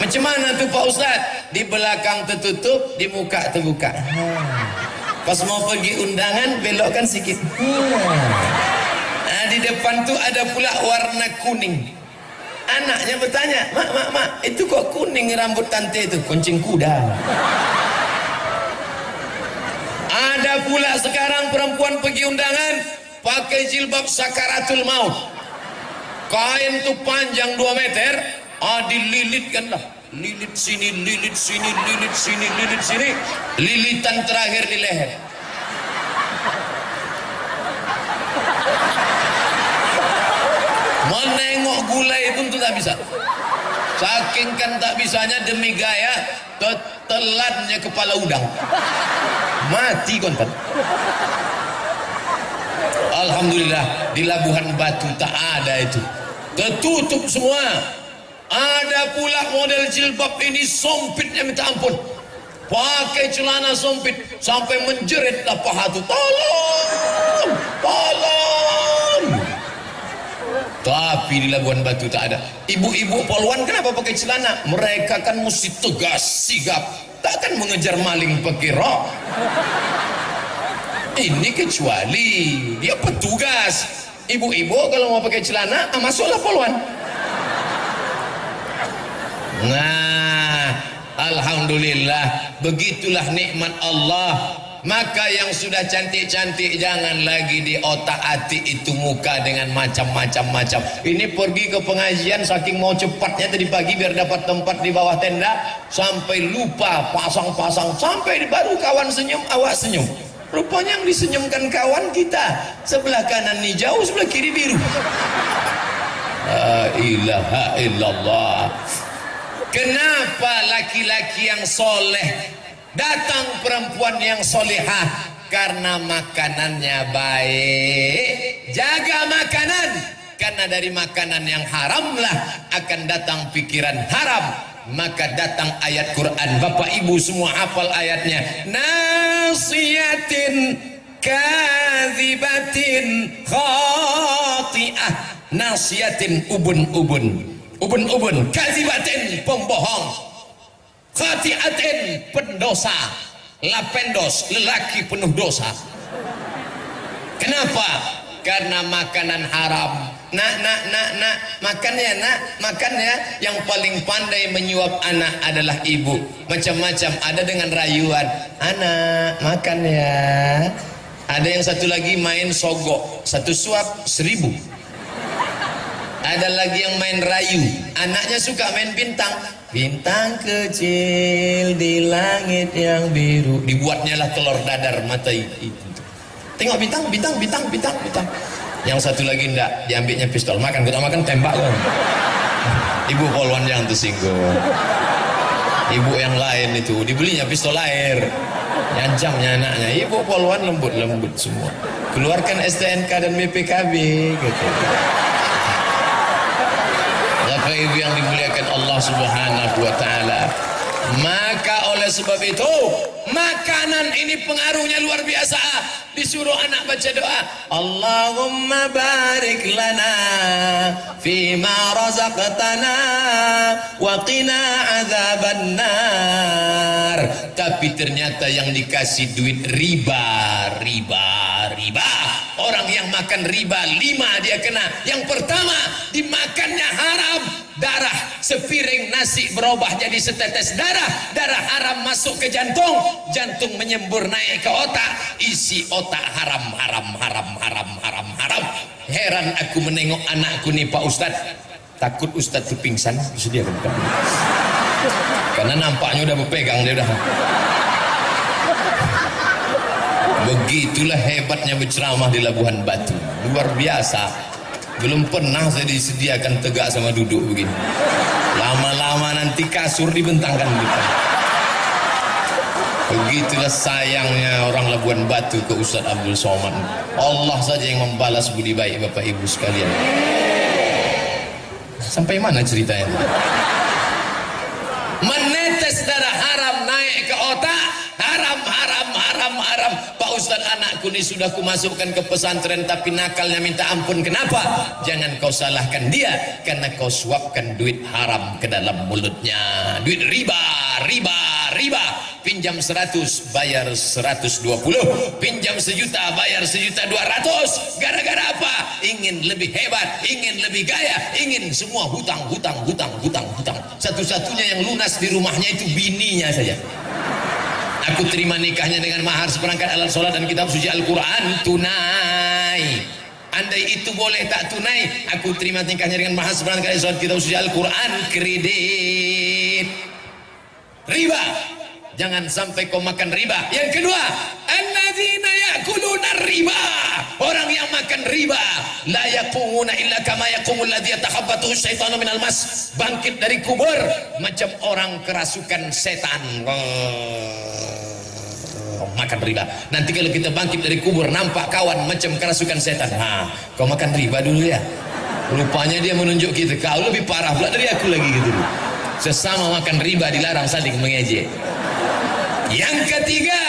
Macam mana tuh Pak Ustadz? Di belakang tertutup, di muka terbuka. Pas mau pergi undangan belokkan sikit. Nah, di depan tuh ada pula warna kuning. Anaknya bertanya, mak, itu kok kuning rambut tante itu? Kuncing kuda. Ada pula sekarang perempuan pergi undangan pakai jilbab sakaratul maut. Kain tuh panjang 2 meter, dililitkan lah. Lilit sini, lilit sini, lilit sini, lilit sini. Lilitan terakhir di leher. Menengok gulai pun tuh tak bisa. Saking kan tak bisanya demi gaya, telannya kepala udang. Mati konten. Alhamdulillah di Labuhan Batu tak ada itu. Tertutup semua. Ada pula model jilbab ini sempitnya minta ampun. Pakai celana sempit sampai menjerit lah paha tu. Tolong, tolong. Tapi di Labuhan Batu tak ada. Ibu-ibu poluan kenapa pakai celana? Mereka kan mesti tegas, sigap. Takkan mengejar maling pakai rok. Ini kecuali dia petugas. Ibu-ibu kalau mau pakai celana, masuklah poluan. Nah, alhamdulillah, begitulah nikmat Allah. Maka yang sudah cantik-cantik jangan lagi di otak-atik itu muka dengan macam-macam. Ini pergi ke pengajian saking mau cepatnya tadi pagi biar dapat tempat di bawah tenda, sampai lupa pasang-pasang, sampai baru kawan senyum, awak senyum. Rupanya yang disenyumkan kawan kita sebelah kanan hijau, sebelah kiri biru. La ilaha illallah. Kenapa laki-laki yang soleh datang perempuan yang solehah? Karena makanannya baik. Jaga makanan, karena dari makanan yang haram lah akan datang pikiran haram. Maka datang ayat Quran. Bapak ibu semua hafal ayatnya. Nasiyatin kadzibatin khati'ah. Nasiyatin ubun-ubun, kadzibatin pembohong, khati'atin pendosa, lapendos lelaki penuh dosa. Kenapa? Karena makanan haram. Nak, makan ya nak, makan ya. Yang paling pandai menyuap anak adalah ibu. Macam-macam, ada dengan rayuan, anak makan ya. Ada yang satu lagi main sogok, satu suap 1000. Ada lagi yang main rayu, anaknya suka main bintang. Bintang kecil di langit yang biru, dibuatnya lah telur dadar mata itu. Tengok bintang. Yang satu lagi enggak, diambilnya pistol. Makan, kita makan tembak kan. Ibu poluan jangan tersinggung. Ibu yang lain itu dibelinya pistol air, nyancamnya anaknya. Ibu poluan lembut semua. Keluarkan STNK dan BPKB gitu. Bapak ibu yang dimuliakan Allah Subhanahu wa taala. Maka oleh sebab itu makanan ini pengaruhnya luar biasa. Disuruh anak baca doa, Allahumma barik lana fima razaqtana wa qina azabannar. Tapi ternyata yang dikasih duit riba. Orang yang makan riba 5 dia kena. Yang pertama dimakannya haram. Darah sepiring nasi berubah jadi setetes darah. Darah haram masuk ke jantung. Jantung menyembur naik ke otak. Isi otak haram. Heran aku menengok anakku nih Pak Ustadz. Takut Ustadz itu pingsan. Sedia kan? Karena nampaknya udah berpegang dia udah. Begitulah hebatnya berceramah di Labuhan Batu. Luar biasa. Belum pernah saya disediakan tegak sama duduk begini. Lama-lama nanti kasur dibentangkan kita. Begitulah sayangnya orang Labuhan Batu ke Ustadz Abdul Somad. Allah saja yang membalas budi baik Bapak Ibu sekalian. Sampai mana ceritanya? Menetes darah haram naik ke otak. haram, haram, haram, haram. Pak Ustadz, anakku ini sudah kumasukkan ke pesantren tapi nakalnya minta ampun. Kenapa? Jangan kau salahkan dia, karena kau suapkan duit haram ke dalam mulutnya. Duit riba, riba, riba. Pinjam 100 bayar 120, pinjam 1 juta bayar 1.200.000. Gara-gara apa? Ingin lebih hebat, ingin lebih gaya, ingin semua hutang, hutang, hutang, hutang, hutang. Satu-satunya yang lunas di rumahnya itu bininya saja. Aku terima nikahnya dengan mahar seperangkat alat sholat dan kitab suci Al-Quran tunai. Andai itu boleh tak tunai, aku terima nikahnya dengan mahar seperangkat alat sholat kitab suci Al-Quran kredit. Riba, jangan sampai kau makan riba. Yang kedua, alladzina yakuluna riba, orang yang makan riba la yaqumuna illa kama yaqumul ladzi yatakhabbathu syaitanu minal mas, bangkit dari kubur macam orang kerasukan setan. Makan riba. Nanti kalau kita bangkit dari kubur nampak kawan macam kerasukan setan. Kau makan riba dulu ya. Rupanya dia menunjuk kita, kau lebih parah pula dari aku lagi gitu. Sesama makan riba dilarang saling mengejek. Yang ketiga,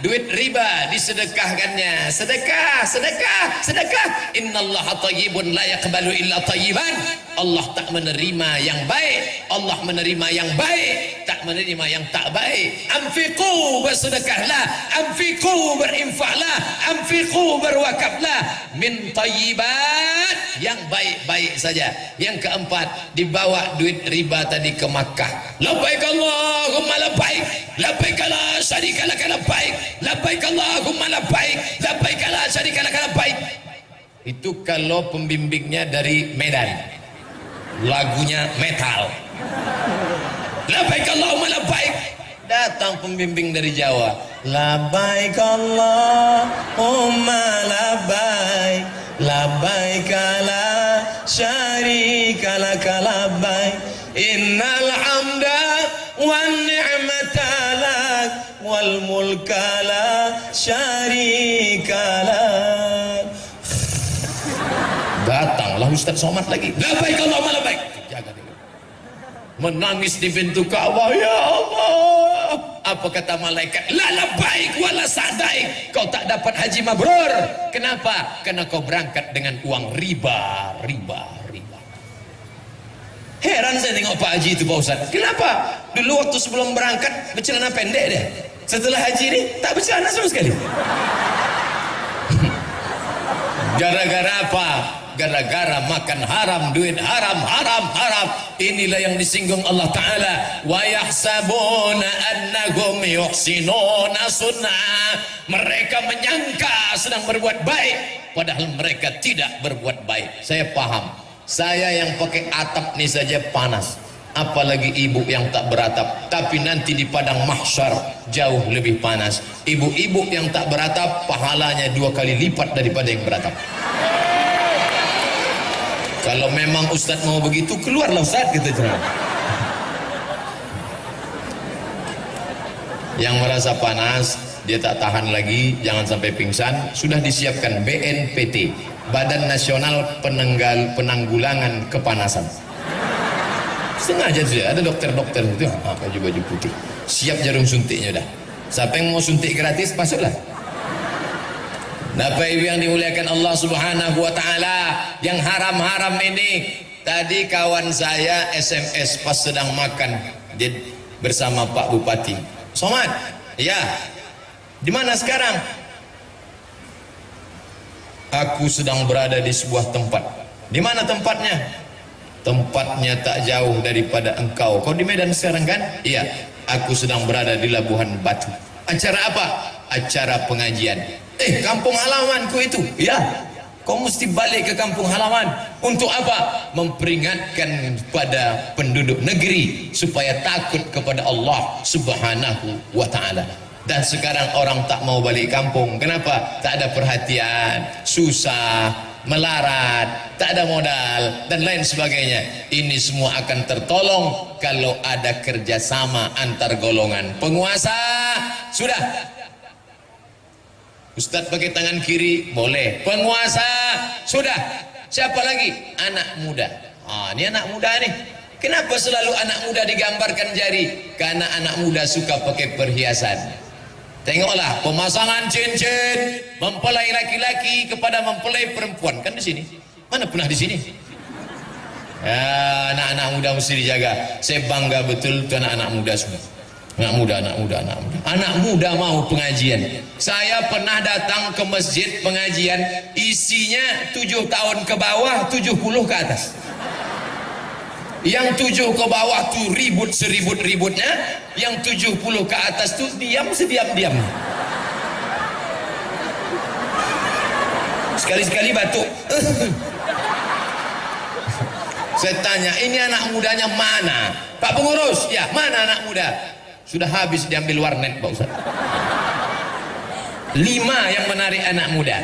duit riba disedekahkannya. Sedekah, sedekah, sedekah. Innallaha thayyibun la yaqbalu illa thayyiban. Allah tak menerima yang baik, Allah menerima yang baik, tak menerima yang tak baik. Anfiqu, bersedekahlah, anfiqu, berinfaklah, anfiqu, berwakaflah min thayyibat, yang baik-baik saja. Yang keempat, dibawa duit riba tadi ke Makkah. Labbaik Allahumma labbaik, labbaik la syarika lak labbaik, labbaik Allahumma labbaik, labbaik la syarika lak labbaik. Itu kalau pembimbingnya dari Medan, lagunya metal. Labbaik Allahumma labbaik. Datang pembimbing dari Jawa, labbaik Allahumma labbaik, labbaik la syarika lak labbaik, innal hamda wan ni'mata lak wal mulka la syarika lak. Datanglah Ustaz Somad lagi, labbaik Allahumma labbaik. Jaga dia, menangis di pintu Ka'bah. Ya Allah, apa kata malaikat? La labbaik wala sa'daik, kau tak dapat haji mabrur. Kenapa? Karena kau berangkat dengan uang riba, riba, riba. Heran saya tengok Pak Haji itu, Pak Ustaz. Kenapa? Dulu waktu sebelum berangkat bercelana pendek deh, setelah haji ini tak bercelana sama sekali. Gara-gara apa? Gara-gara makan haram, duit haram, haram, haram. Inilah yang disinggung Allah Ta'ala, wa yahsabuna annahum yuhsinuna sun'a. Mereka menyangka sedang berbuat baik, padahal mereka tidak berbuat baik. Saya paham, saya yang pakai atap ini saja panas, apalagi ibu yang tak beratap. Tapi nanti di padang mahsyar jauh lebih panas. Ibu-ibu yang tak beratap pahalanya 2 kali lipat daripada yang beratap. Kalau memang Ustadz mau begitu, keluarlah Ustadz, kita cerita. Yang merasa panas, dia tak tahan lagi, jangan sampai pingsan, sudah disiapkan BNPT, Badan Nasional Penanggulangan Kepanasan. Sengaja saja, ada dokter-dokter itu, baju-baju putih, siap jarum suntiknya udah. Siapa yang mau suntik gratis, masuklah. Bapak Ibu yang dimuliakan Allah Subhanahu wa Ta'ala, yang haram-haram ini. Tadi kawan saya SMS pas sedang makan bersama Pak Bupati. Somad, ya, di mana sekarang? Aku sedang berada di sebuah tempat. Di mana tempatnya? Tempatnya tak jauh daripada engkau. Kau di Medan sekarang kan? Iya, aku sedang berada di Labuhan Batu. Acara apa? Acara pengajian. Kampung halamanku itu. Ya, kau mesti balik ke kampung halaman. Untuk apa? Memperingatkan pada penduduk negeri supaya takut kepada Allah Subhanahu wa Ta'ala. Dan sekarang orang tak mau balik kampung. Kenapa? Tak ada perhatian, susah, melarat, tak ada modal, dan lain sebagainya. Ini semua akan tertolong kalau ada kerjasama antar golongan penguasa. Sudah, Ustadz pakai tangan kiri boleh, penguasa sudah. Siapa lagi? Anak muda. Ini anak muda nih. Kenapa selalu anak muda digambarkan jari? Karena anak muda suka pakai perhiasan. Tengoklah pemasangan cincin mempelai laki-laki kepada mempelai perempuan, kan di sini. Mana pernah di sini? Ya, anak-anak muda mesti dijaga. Saya bangga betul tuh anak-anak muda semua. Anak muda mau pengajian. Saya pernah datang ke masjid pengajian, isinya 7 tahun ke bawah, 70 ke atas. Yang 7 ke bawah tuh ribut seribut-ributnya, yang 70 ke atas tuh diam sediam-diam. Sekali-sekali batuk. Saya tanya, ini anak mudanya mana? Pak pengurus, ya mana anak muda? Sudah habis diambil warnet Pak Ustaz. 5 yang menarik anak muda: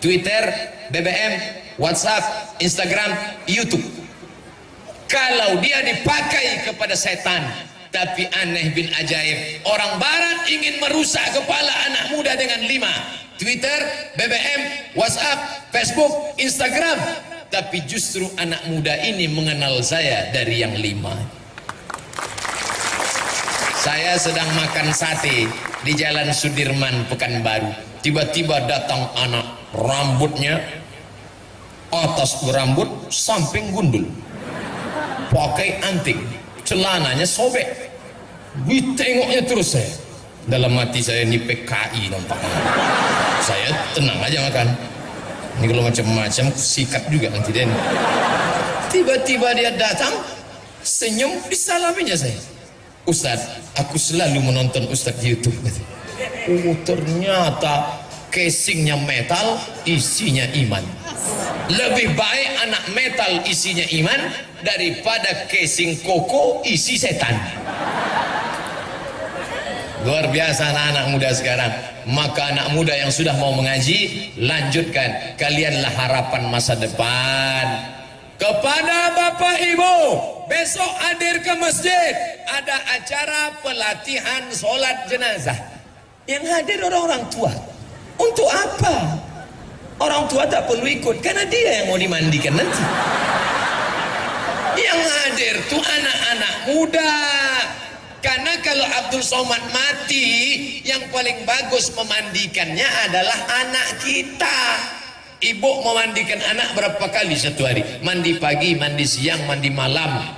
Twitter, BBM, WhatsApp, Instagram, YouTube. Kalau dia dipakai kepada setan, tapi aneh bin ajaib, orang barat ingin merusak kepala anak muda dengan 5: Twitter, BBM, WhatsApp, Facebook, Instagram. Tapi justru anak muda ini mengenal saya dari yang 5. Saya sedang makan sate di Jalan Sudirman, Pekanbaru. Tiba-tiba datang anak, rambutnya atas rambut, samping gundul, pakai anting, celananya sobek. Ditengoknya terus saya. Dalam hati saya, ini PKI nampaknya. Saya tenang aja makan. Ini kalau macam-macam sikat juga nanti dia. Tiba-tiba dia datang, senyum, disalaminya saya. Ustaz, aku selalu menonton Ustaz di YouTube. Oh, ternyata casingnya metal, isinya iman. Lebih baik anak metal isinya iman daripada casing koko isi setan. Luar biasa anak-anak muda sekarang. Maka anak muda yang sudah mau mengaji, lanjutkan. Kalianlah harapan masa depan. Kepada Bapak Ibu, besok hadir ke masjid, ada acara pelatihan sholat jenazah. Yang hadir orang-orang tua. Untuk apa? Orang tua tak perlu ikut, karena dia yang mau dimandikan nanti. Yang hadir tuh anak-anak muda. Karena kalau Abdul Somad mati, yang paling bagus memandikannya adalah anak kita. Ibu memandikan anak berapa kali satu hari? Mandi pagi, mandi siang, mandi malam.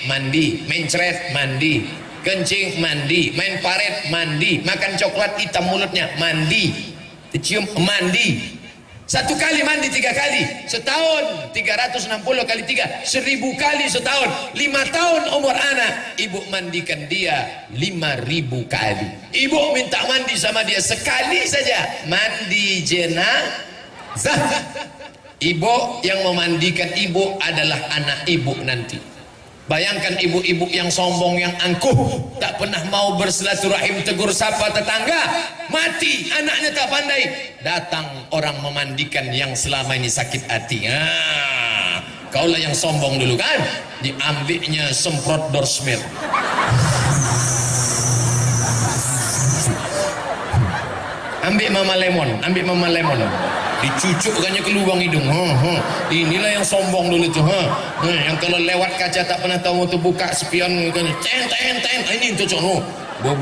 Mandi, mencret, mandi, kencing, mandi, main paret, mandi, makan coklat hitam mulutnya, mandi, cium, mandi. Satu kali mandi 3 kali setahun, 360 kali 3, 1000 kali setahun. 5 tahun umur anak, ibu mandikan dia 5000 kali. Ibu minta mandi sama dia sekali saja, mandi jenazah. Ibu yang memandikan ibu adalah anak ibu nanti. Bayangkan ibu-ibu yang sombong, yang angkuh, tak pernah mau bersilaturahim, tegur sapa tetangga, mati anaknya tak pandai, datang orang memandikan yang selama ini sakit hati. Kaulah yang sombong dulu kan, diambilnya semprot dorsmir. Ambil mama lemon, dicucukkannya ke lubang hidung. Inilah yang sombong dulu tuh. Yang kalau lewat kaca tak pernah tahu tuh, buka spion kan, ini cocok no,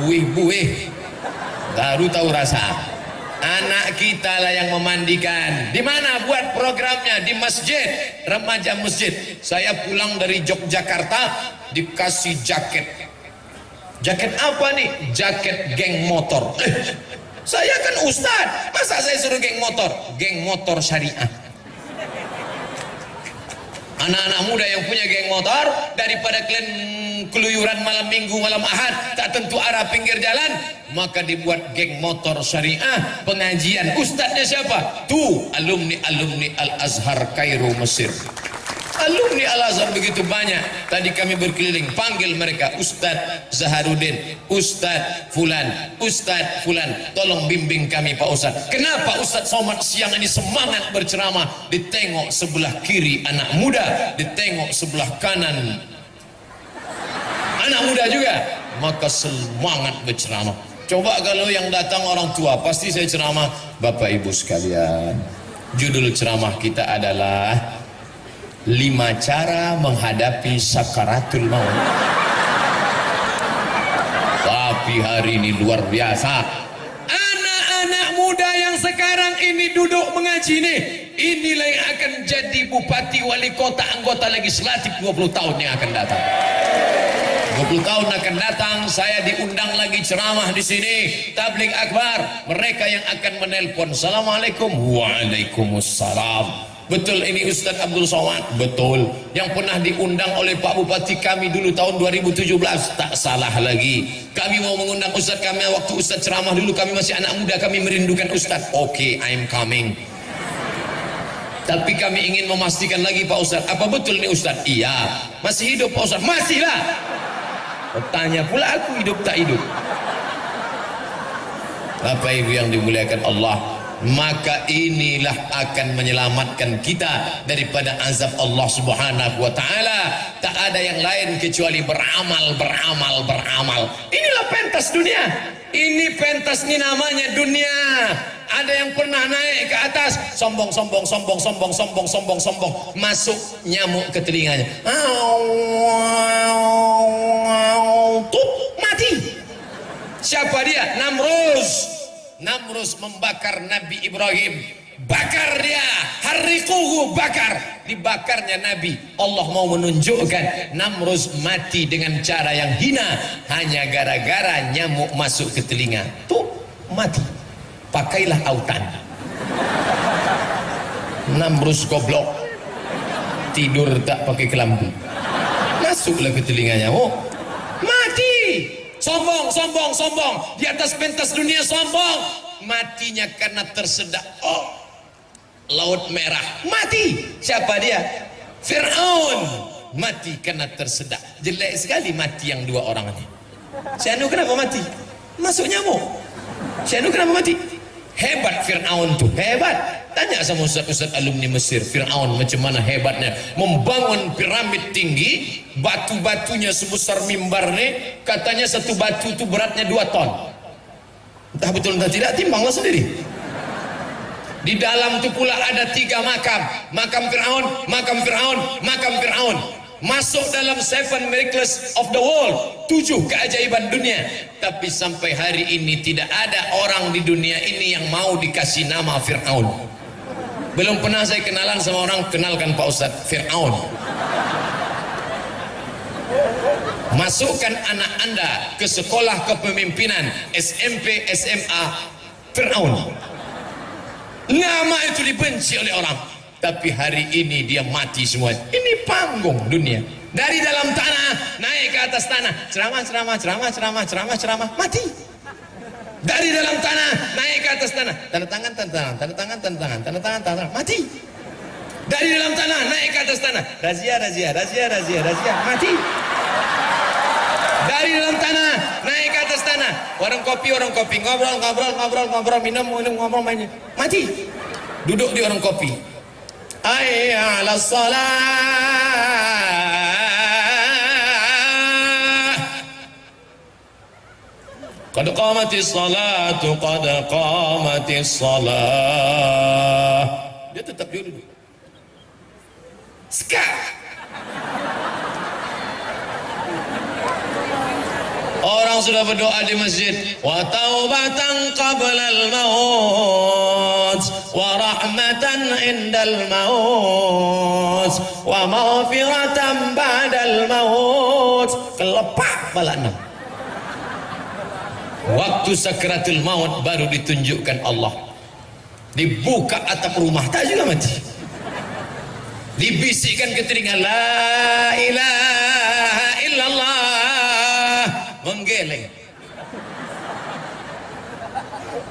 buih baru tahu rasa. Anak kita lah yang memandikan. Di mana buat programnya? Di masjid, remaja masjid. Saya pulang dari Yogyakarta dikasih jaket apa nih? Jaket geng motor. Saya kan ustad, masa saya suruh geng motor syariah. Anak-anak muda yang punya geng motor, daripada kalian keluyuran malam minggu, malam ahad, tak tentu arah pinggir jalan, maka dibuat geng motor syariah. Pengajian, ustadznya siapa? Tuh, alumni Al-Azhar Kairo Mesir. Alumni Al-Azhar begitu banyak. Tadi kami berkeliling, panggil mereka, Ustadz Zaharuddin, Ustadz Fulan, Ustadz Fulan, tolong bimbing kami Pak Ustadz. Kenapa Ustadz Somad siang ini semangat berceramah? Ditengok sebelah kiri anak muda, ditengok sebelah kanan anak muda juga, maka semangat berceramah. Coba kalau yang datang orang tua, pasti saya ceramah. Bapak Ibu sekalian, judul ceramah kita adalah 5 cara menghadapi sakaratul maut. Tapi hari ini luar biasa. sekarang ini duduk mengaji nih, inilah yang akan jadi bupati, wali kota, anggota legislatif 20 tahun yang akan datang. 20 tahun akan datang, saya diundang lagi ceramah di sini, tabligh akbar. Mereka yang akan menelpon, Assalamualaikum, Waalaikumsalam. Betul ini Ustaz Abdul Somad? Betul. Yang pernah diundang oleh Pak Bupati kami dulu tahun 2017, tak salah lagi. Kami mau mengundang Ustaz kami waktu Ustaz ceramah dulu, kami masih anak muda, kami merindukan Ustaz. Oke, I'm coming. Tapi kami ingin memastikan lagi Pak Ustaz, apa betul ini Ustaz? Iya. Masih hidup Pak Ustaz? Masih lah. Bertanya pula aku hidup tak hidup. Bapak Ibu yang dimuliakan Allah, maka inilah akan menyelamatkan kita daripada azab Allah Subhanahu wa taala. Tak ada yang lain kecuali beramal, beramal, beramal. Inilah pentas dunia. Ini pentas ini namanya dunia. Ada yang pernah naik ke atas, sombong, sombong, sombong, sombong, sombong, sombong, sombong, masuk nyamuk ke telinganya. Tuh, mati. Siapa dia? Namrus membakar Nabi Ibrahim. Bakar dia, harriquhu, bakar. Dibakarnya Nabi. Allah mau menunjukkan Namrus mati dengan cara yang hina hanya gara-gara nyamuk masuk ke telinga. Tuh, mati. Pakailah autan. Namrus goblok, tidur tak pakai kelambu, masuklah ke telinganya. Oh, mati. Sombong, sombong, sombong. Di atas pentas dunia sombong. Matinya karena tersedak. Oh, Laut Merah. Mati. Siapa dia? Fir'aun. Mati karena tersedak. Jelek sekali mati yang dua orang ini. Si Anu kenapa mati? Masuk nyamuk. Si Anu kenapa mati? Hebat Fir'aun tuh, hebat. Tanya sama ustaz-ustaz alumni Mesir, Fir'aun macam mana hebatnya membangun piramid tinggi, batu-batunya sebesar mimbar nih, katanya satu batu itu beratnya 2 ton. Entah betul entah tidak, timbanglah sendiri. Di dalam itu pula ada 3 makam, makam Fir'aun, makam Fir'aun, makam Fir'aun. Masuk dalam 7 miracles of the world, 7 keajaiban dunia. Tapi sampai hari ini tidak ada orang di dunia ini yang mau dikasih nama Fir'aun. Belum pernah saya kenalan sama orang, kenalkan Pak Ustadz, Fir'aun. Masukkan anak Anda ke sekolah kepemimpinan, SMP, SMA, Fir'aun. Nama itu dibenci oleh orang. Tapi hari ini dia mati semua. Ini panggung dunia. Dari dalam tanah naik ke atas tanah, ceramah, ceramah, ceramah, ceramah, ceramah, ceramah, mati. Dari dalam tanah naik ke atas tanah, tanda tangan, tanda tangan, tanda tangan, tanda tangan, tanda tangan, tanda tangan, mati. Dari dalam tanah naik ke atas tanah, razia, razia, razia, razia, razia, mati. Dari dalam tanah naik ke atas tanah, warung kopi, ngobrol, ngobrol, ngobrol, ngobrol, minum, minum, ngobrol, main, mati. Duduk di warung kopi. Hayya 'alas shalah. Qad qamatis salatu, qad qamatis salah. Dia tetap duduk. Skak. Orang sudah berdoa di masjid, wa taubatan qablal maut, wa rahmatan indal maut, wa maghfiratan ba'dal maut. Kelepak bala 6. Waktu sakratul maut baru ditunjukkan Allah. Dibuka atap rumah, tak juga mati. Dibisikkan ke telinga, la ilaha illallah. Menggeleng,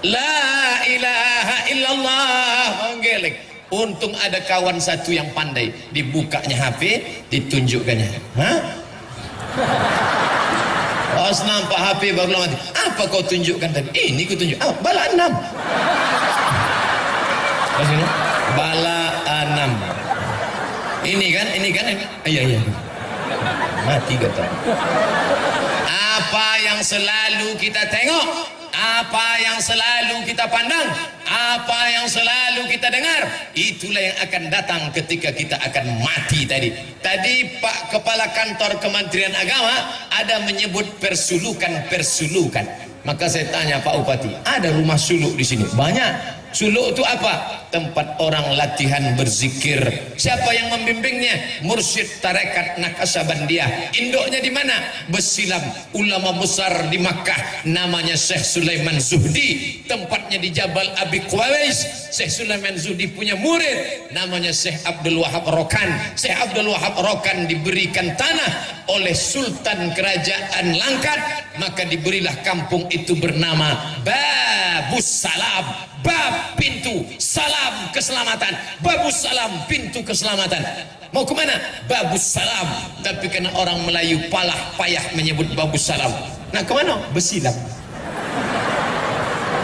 la ilaha illallah, menggeleng. Untung ada kawan satu yang pandai, dibukanya HP, ditunjukkannya. Hah? Pas nampak HP baru mati. Apa kau tunjukkan tadi? Ini kau tunjuk. Ah, bala 6. Bala 6. Ini kan. Iya. Mati kata. Apa yang selalu kita tengok, apa yang selalu kita pandang, apa yang selalu kita dengar, itulah yang akan datang ketika kita akan mati tadi. Tadi Pak Kepala Kantor Kementerian Agama ada menyebut persulukan. Maka saya tanya Pak Bupati, ada rumah suluk di sini? Banyak. Suluk itu apa? Tempat orang latihan berzikir. Siapa yang membimbingnya? Mursyid tarekat Naqsyabandiyah. Induknya di mana? Besilam, ulama besar di Makkah, namanya Syekh Sulaiman Zuhdi. Tempatnya di Jabal Abi Qawais. Syekh Sulaiman Zuhdi punya murid namanya Syekh Abdul Wahab Rokan. Syekh Abdul Wahab Rokan diberikan tanah oleh Sultan Kerajaan Langkat, maka diberilah kampung itu bernama Babus Salam. Bab pintu, salam keselamatan. Babus Salam, pintu keselamatan. Mau kemana? Babus Salam. Tapi karena orang Melayu palah payah menyebut Babus Salam, nah kemana? Besilam.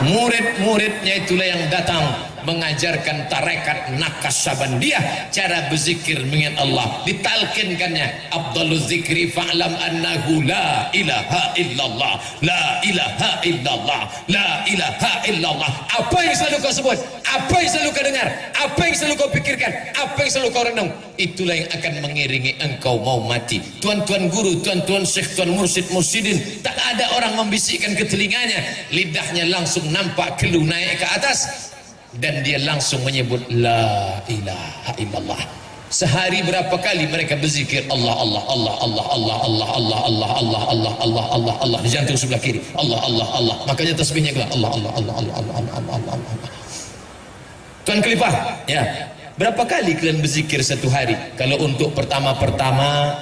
Murid-muridnya itulah yang datang mengajarkan tarekat Naqsyabandiyah cara berzikir mengingat Allah. Ditalkinkannya, afdhaluz zikri fa'lam annahu la ilaha illallah, la ilaha illallah, la ilaha illallah. Apa yang selalu kau sebut, apa yang selalu kau dengar, apa yang selalu kau pikirkan, apa yang selalu kau renung, itulah yang akan mengiringi engkau mau mati. Tuan-tuan guru, tuan-tuan syekh, tuan mursyid, mursyidin, tak ada orang membisikkan ke telinganya, lidahnya langsung nampak kelu naik ke atas, dan dia langsung menyebut la ilaha illallah. Sehari berapa kali mereka berzikir Allah Allah Allah Allah Allah Allah Allah Allah Allah Allah Allah Allah Allah di jantung sebelah kiri, Allah Allah Allah. Makanya tasbihnya keluar Allah Allah Allah Allah Allah Allah Allah Allah. Tuan Khalifah, ya, berapa kali kalian berzikir satu hari? Kalau untuk pertama-pertama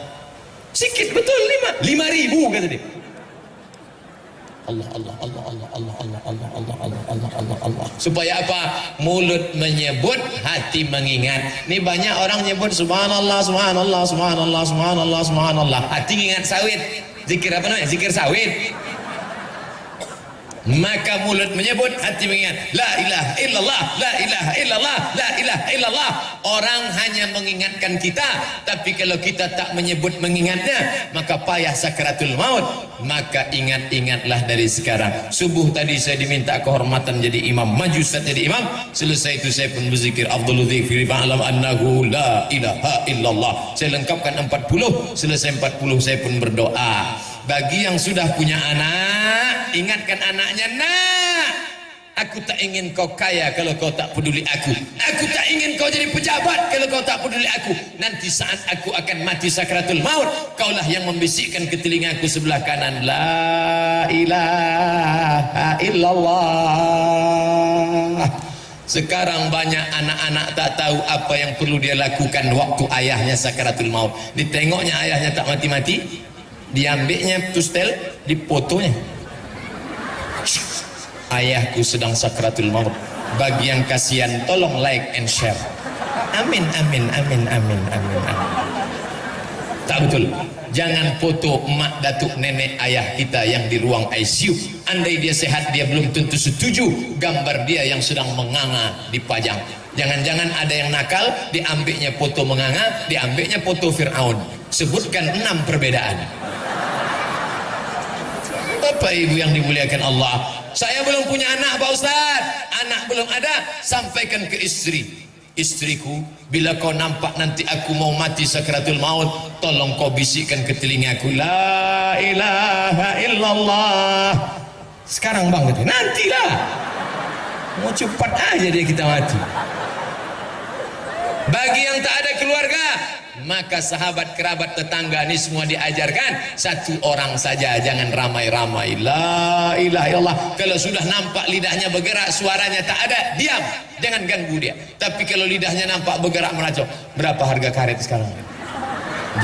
sikit betul, 5.000 kata dia. Allah Allah Allah Allah Allah Allah Allah Allah Allah Allah Allah Allah. Supaya apa? Mulut menyebut, hati mengingat. Ini banyak orang nyebut subhanallah subhanallah subhanallah subhanallah subhanallah, hati ingat sawit. Zikir apa namanya? Zikir sawit. Maka mulut menyebut, hati mengingat. La ilaha illallah, la ilaha illallah, la ilaha illallah. Orang hanya mengingatkan kita, tapi kalau kita tak menyebut mengingatnya, maka payah sakaratul maut. Maka ingat-ingatlah dari sekarang. Subuh tadi saya diminta kehormatan jadi imam, maju Ustaz jadi imam. Selesai itu saya pun berzikir afdhalul dzikri fa'lam annahu la ilaha illallah. Saya lengkapkan 40, selesai 40 saya pun berdoa. Bagi yang sudah punya anak, ingatkan anaknya, nak, aku tak ingin kau kaya kalau kau tak peduli aku. Aku tak ingin kau jadi pejabat kalau kau tak peduli aku. Nanti saat aku akan mati sakratul maut, kaulah yang membisikkan ke telingaku sebelah kanan, la ilaha illallah. Sekarang banyak anak-anak tak tahu apa yang perlu dia lakukan waktu ayahnya sakratul maut. Ditengoknya ayahnya tak mati-mati, diambilnya tustel, dipotonya, ayahku sedang sakratul maut. Bagi yang kasihan tolong like and share. Amin amin amin amin amin amin. Tak betul. Jangan foto mak, datuk, nenek, ayah kita yang di ruang ICU. Andai dia sehat, dia belum tentu setuju gambar dia yang sedang menganga dipajang. Jangan-jangan ada yang nakal, diambilnya foto menganga, diambilnya foto Fir'aun. Sebutkan 6 perbedaan. Bapak ibu yang dimuliakan Allah, saya belum punya anak Pak Ustaz, anak belum ada. Sampaikan ke istri, istriku, bila kau nampak nanti aku mau mati sakratul maut, tolong kau bisikkan ke telingaku, la ilaha illallah. Sekarang bang, nantilah, mau cepat aja dia kita mati. Bagi yang tak ada keluarga, maka sahabat, kerabat, tetangga ini semua diajarkan satu orang saja, jangan ramai-ramai. La ilaha illallah. Kalau sudah nampak lidahnya bergerak, suaranya tak ada, diam, jangan ganggu dia. Tapi kalau lidahnya nampak bergerak meracau, berapa harga karet sekarang?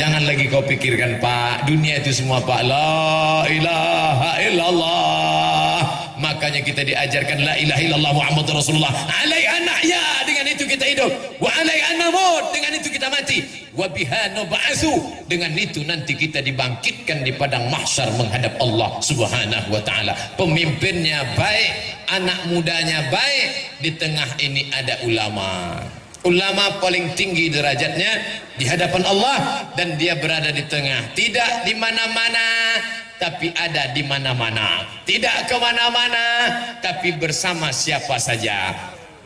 Jangan lagi kau pikirkan Pak, dunia itu semua Pak, la ilaha illallah. Makanya kita diajarkan la ilaha illallah Muhammadur Rasulullah. Alaiha nahya, dengan itu kita hidup. Wa alaiha namut, dengan itu kita mati. Wa biha nub'atsu, dengan itu nanti kita dibangkitkan di padang mahsyar menghadap Allah Subhanahu wa taala. Pemimpinnya baik, anak mudanya baik, di tengah ini ada ulama. Ulama paling tinggi derajatnya di hadapan Allah, dan dia berada di tengah, tidak di mana-mana tapi ada di mana-mana, tidak ke mana-mana tapi bersama siapa saja.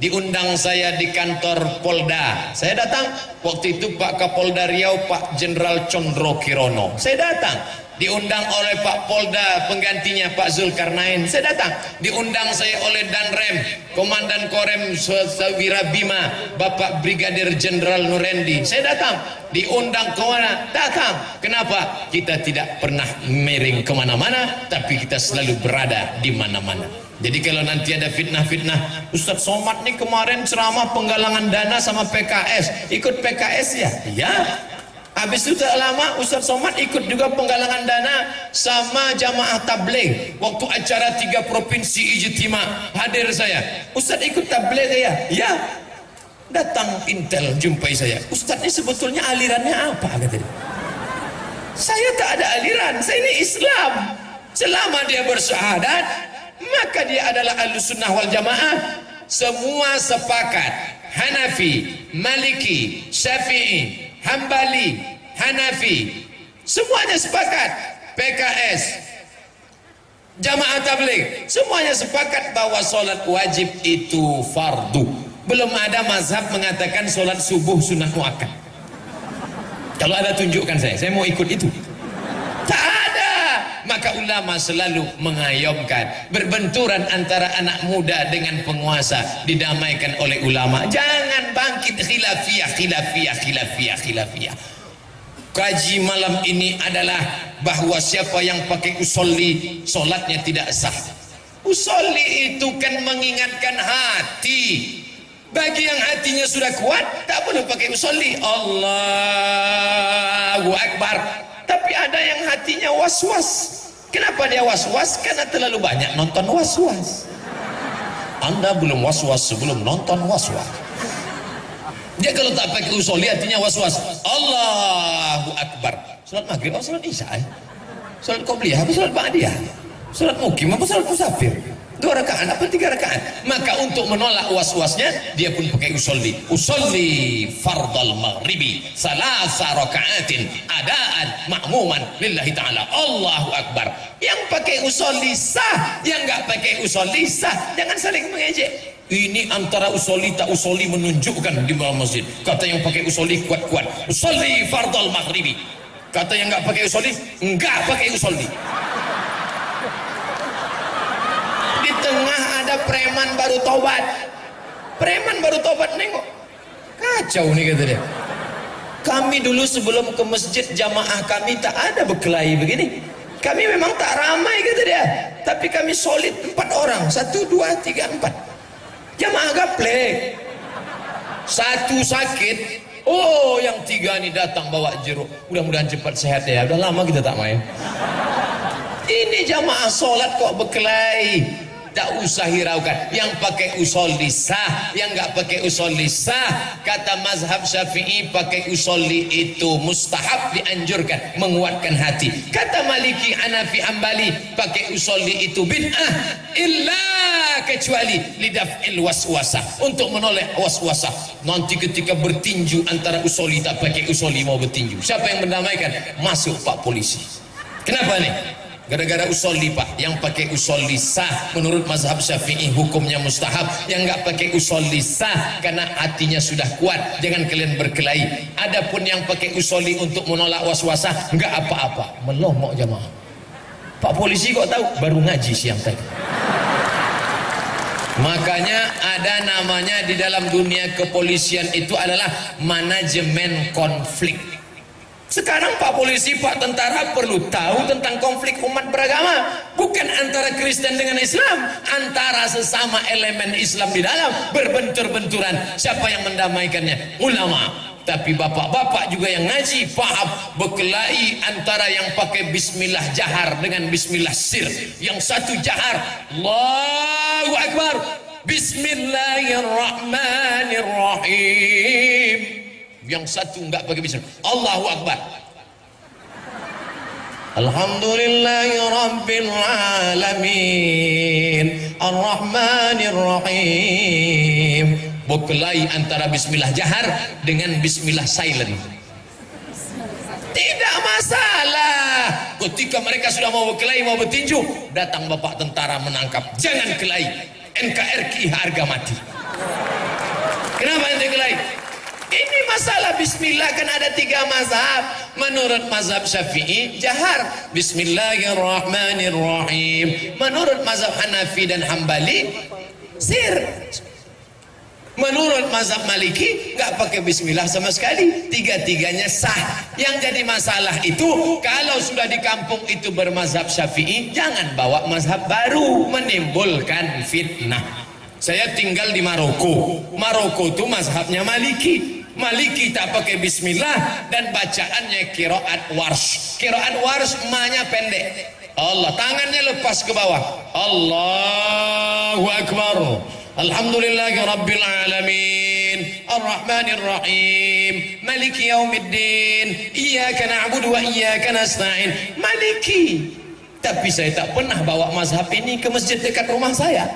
Diundang saya di kantor Polda, saya datang. Waktu itu Pak Kapolda Riau Pak Jenderal Condro Kirono, saya datang. diundang oleh Pak Polda penggantinya Pak Zulkarnain, saya datang. Diundang saya oleh Danrem, Komandan Korem Sawira Bima, Bapak Brigadir Jenderal Nurendi, saya datang. Diundang ke mana? Datang. Kenapa? Kita tidak pernah miring kemana-mana, tapi kita selalu berada di mana-mana. Jadi kalau nanti ada fitnah-fitnah, Ustadz Somad nih kemarin ceramah penggalangan dana sama PKS, ikut PKS ya? Ya. Habis itu tak lama Ustadz Somad ikut juga penggalangan dana sama jamaah tabligh. Waktu acara 3 provinsi ijtima hadir saya. Ustadz ikut tabligh ya? Ya. Datang Intel jumpai saya. Ustadz ini sebetulnya alirannya apa? Kata dia. Saya tak ada aliran, saya ini Islam. Selama dia bersyahadat, maka dia adalah Ahlussunnah wal Jamaah. Semua sepakat, Hanafi, Maliki, Syafi'i, Hambali, Hanafi, semuanya sepakat. PKS, jamaah tabligh, semuanya sepakat bahwa sholat wajib itu fardu. Belum ada mazhab mengatakan sholat subuh sunat muakkad. Kalau ada tunjukkan saya mau ikut itu. Tak ada. Maka ulama selalu mengayomkan berbenturan antara anak muda dengan penguasa didamaikan oleh ulama. Jangan bangkit khilafiyah. Kaji malam ini adalah bahwa siapa yang pakai usolli solatnya tidak sah. Usolli itu kan mengingatkan hati. Bagi yang hatinya sudah kuat tak boleh pakai usolli. Allahu Akbar. Tapi ada yang hatinya was-was. Kenapa dia was-was? Karena terlalu banyak nonton was-was. Anda belum was-was sebelum nonton was-was. Dia kalau tak pakai usolli hatinya was-was. Allahu Akbar. Salat maghrib apa salat isya? Salat qobliyah apa salat ba'diyah? Salat mukim apa salat musafir? 2 rakaat apa 3 rakaat? Maka untuk menolak was-wasnya dia pun pakai usolli. Usolli fardal maghribi salasa rakaatin adaan ma'muman lillahi ta'ala. Allahu Akbar. Yang pakai usolli sah, yang enggak pakai usolli sah. Jangan saling mengejek. Ini antara usolli tak usolli menunjukkan di dalam masjid. Kata yang pakai usolli kuat-kuat, usolli fardal maghribi. Kata yang enggak pakai usolli, enggak pakai usolli. Di tengah ada preman baru tobat. Preman baru tobat nengok. Kacau nih kata dia. Kami dulu sebelum ke masjid jamaah kami tak ada berkelahi begini. Kami memang tak ramai kata dia. Tapi kami solid 4 orang. 1, 2, 3, 4. Jamaah gaplek. 1 sakit. Oh yang 3 nih datang bawa jeruk. Mudah-mudahan cepat sehat ya. Udah lama kita tak main. Ini jamaah solat kok berkelahi. Tak usah hiraukan. Yang pakai usolli sah, yang enggak pakai usolli sah. Kata mazhab Syafi'i pakai usolli itu mustahab, dianjurkan, menguatkan hati. Kata Maliki, Hanafi, Hambali pakai usolli itu bid'ah, illa kecuali lidaf'il waswasah, untuk menolak waswasah. Nanti ketika bertinju antara usolli tak pakai usolli mau bertinju, siapa yang mendamaikan? Masuk Pak Polisi. Kenapa nih? Gara-gara usolli Pak. Yang pakai usolli sah menurut mazhab Syafi'i hukumnya mustahab. Yang enggak pakai usolli sah karena hatinya sudah kuat. Jangan kalian berkelahi. Adapun yang pakai usolli untuk menolak waswasah enggak apa-apa. Melomok jamaah. Pak Polisi kok tahu? Baru ngaji siang tadi. Makanya ada namanya di dalam dunia kepolisian itu adalah manajemen konflik. Sekarang Pak Polisi, Pak Tentara perlu tahu tentang konflik umat beragama. Bukan antara Kristen dengan Islam, antara sesama elemen Islam di dalam berbentur-benturan. Siapa yang mendamaikannya? Ulama. Tapi bapak-bapak juga yang ngaji paham berkelahi antara yang pakai bismillah jahar dengan bismillah sir. Yang satu jahar, Allahu Akbar, Bismillahirrahmanirrahim. Yang satu enggak pakai bismillah, Allahu Akbar, Alhamdulillahi Rabbil Alamin Ar-Rahmanir-Rahim. Berkelahi antara bismillah jahar dengan bismillah silent. Tidak masalah. Ketika mereka sudah mau berkelahi, mau bertinju, datang bapak tentara menangkap. Jangan kelahi, NKRI harga mati. Kenapa ente kelahi? Ini masalah bismillah kan ada 3 mazhab. Menurut mazhab Syafi'i jahar Bismillahirrahmanirrahim. Menurut mazhab Hanafi dan Hambali sir. Menurut mazhab Maliki nggak pakai bismillah sama sekali. 3-tiganya sah. Yang jadi masalah itu kalau sudah di kampung itu bermazhab Syafi'i, jangan bawa mazhab baru, menimbulkan fitnah. Saya tinggal di Maroko. Maroko itu mazhabnya Maliki. Maliki tak pakai bismillah dan bacaannya qiraat warsh. Qiraat warsh ma-nya pendek. Allah, tangannya lepas ke bawah. Allahu Akbar. Alhamdulillahi Rabbil Alamin Ar-Rahmanir Rahim Maliki Yaumiddin Iyyaka na'budu wa iyyaka nasta'in. Maliki. Tapi saya tak pernah bawa mazhab ini ke masjid dekat rumah saya,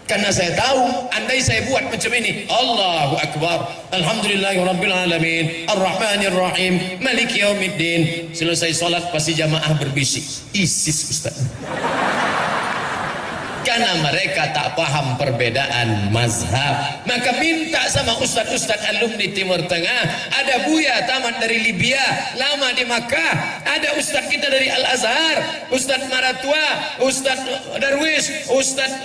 karena saya tahu andai saya buat macam ini, Allahu Akbar Alhamdulillahi Rabbil Alamin Ar-Rahmanir Rahim Maliki Yaumiddin, selesai sholat pasti jamaah berbisik, ISIS Ustaz. Karena mereka tak paham perbedaan mazhab. Maka minta sama ustaz-ustaz alumni Timur Tengah. Ada Buya tamat dari Libya, lama di Makkah. Ada ustaz kita dari Al-Azhar, Ustaz Maratua, Ustaz Darwis, Ustaz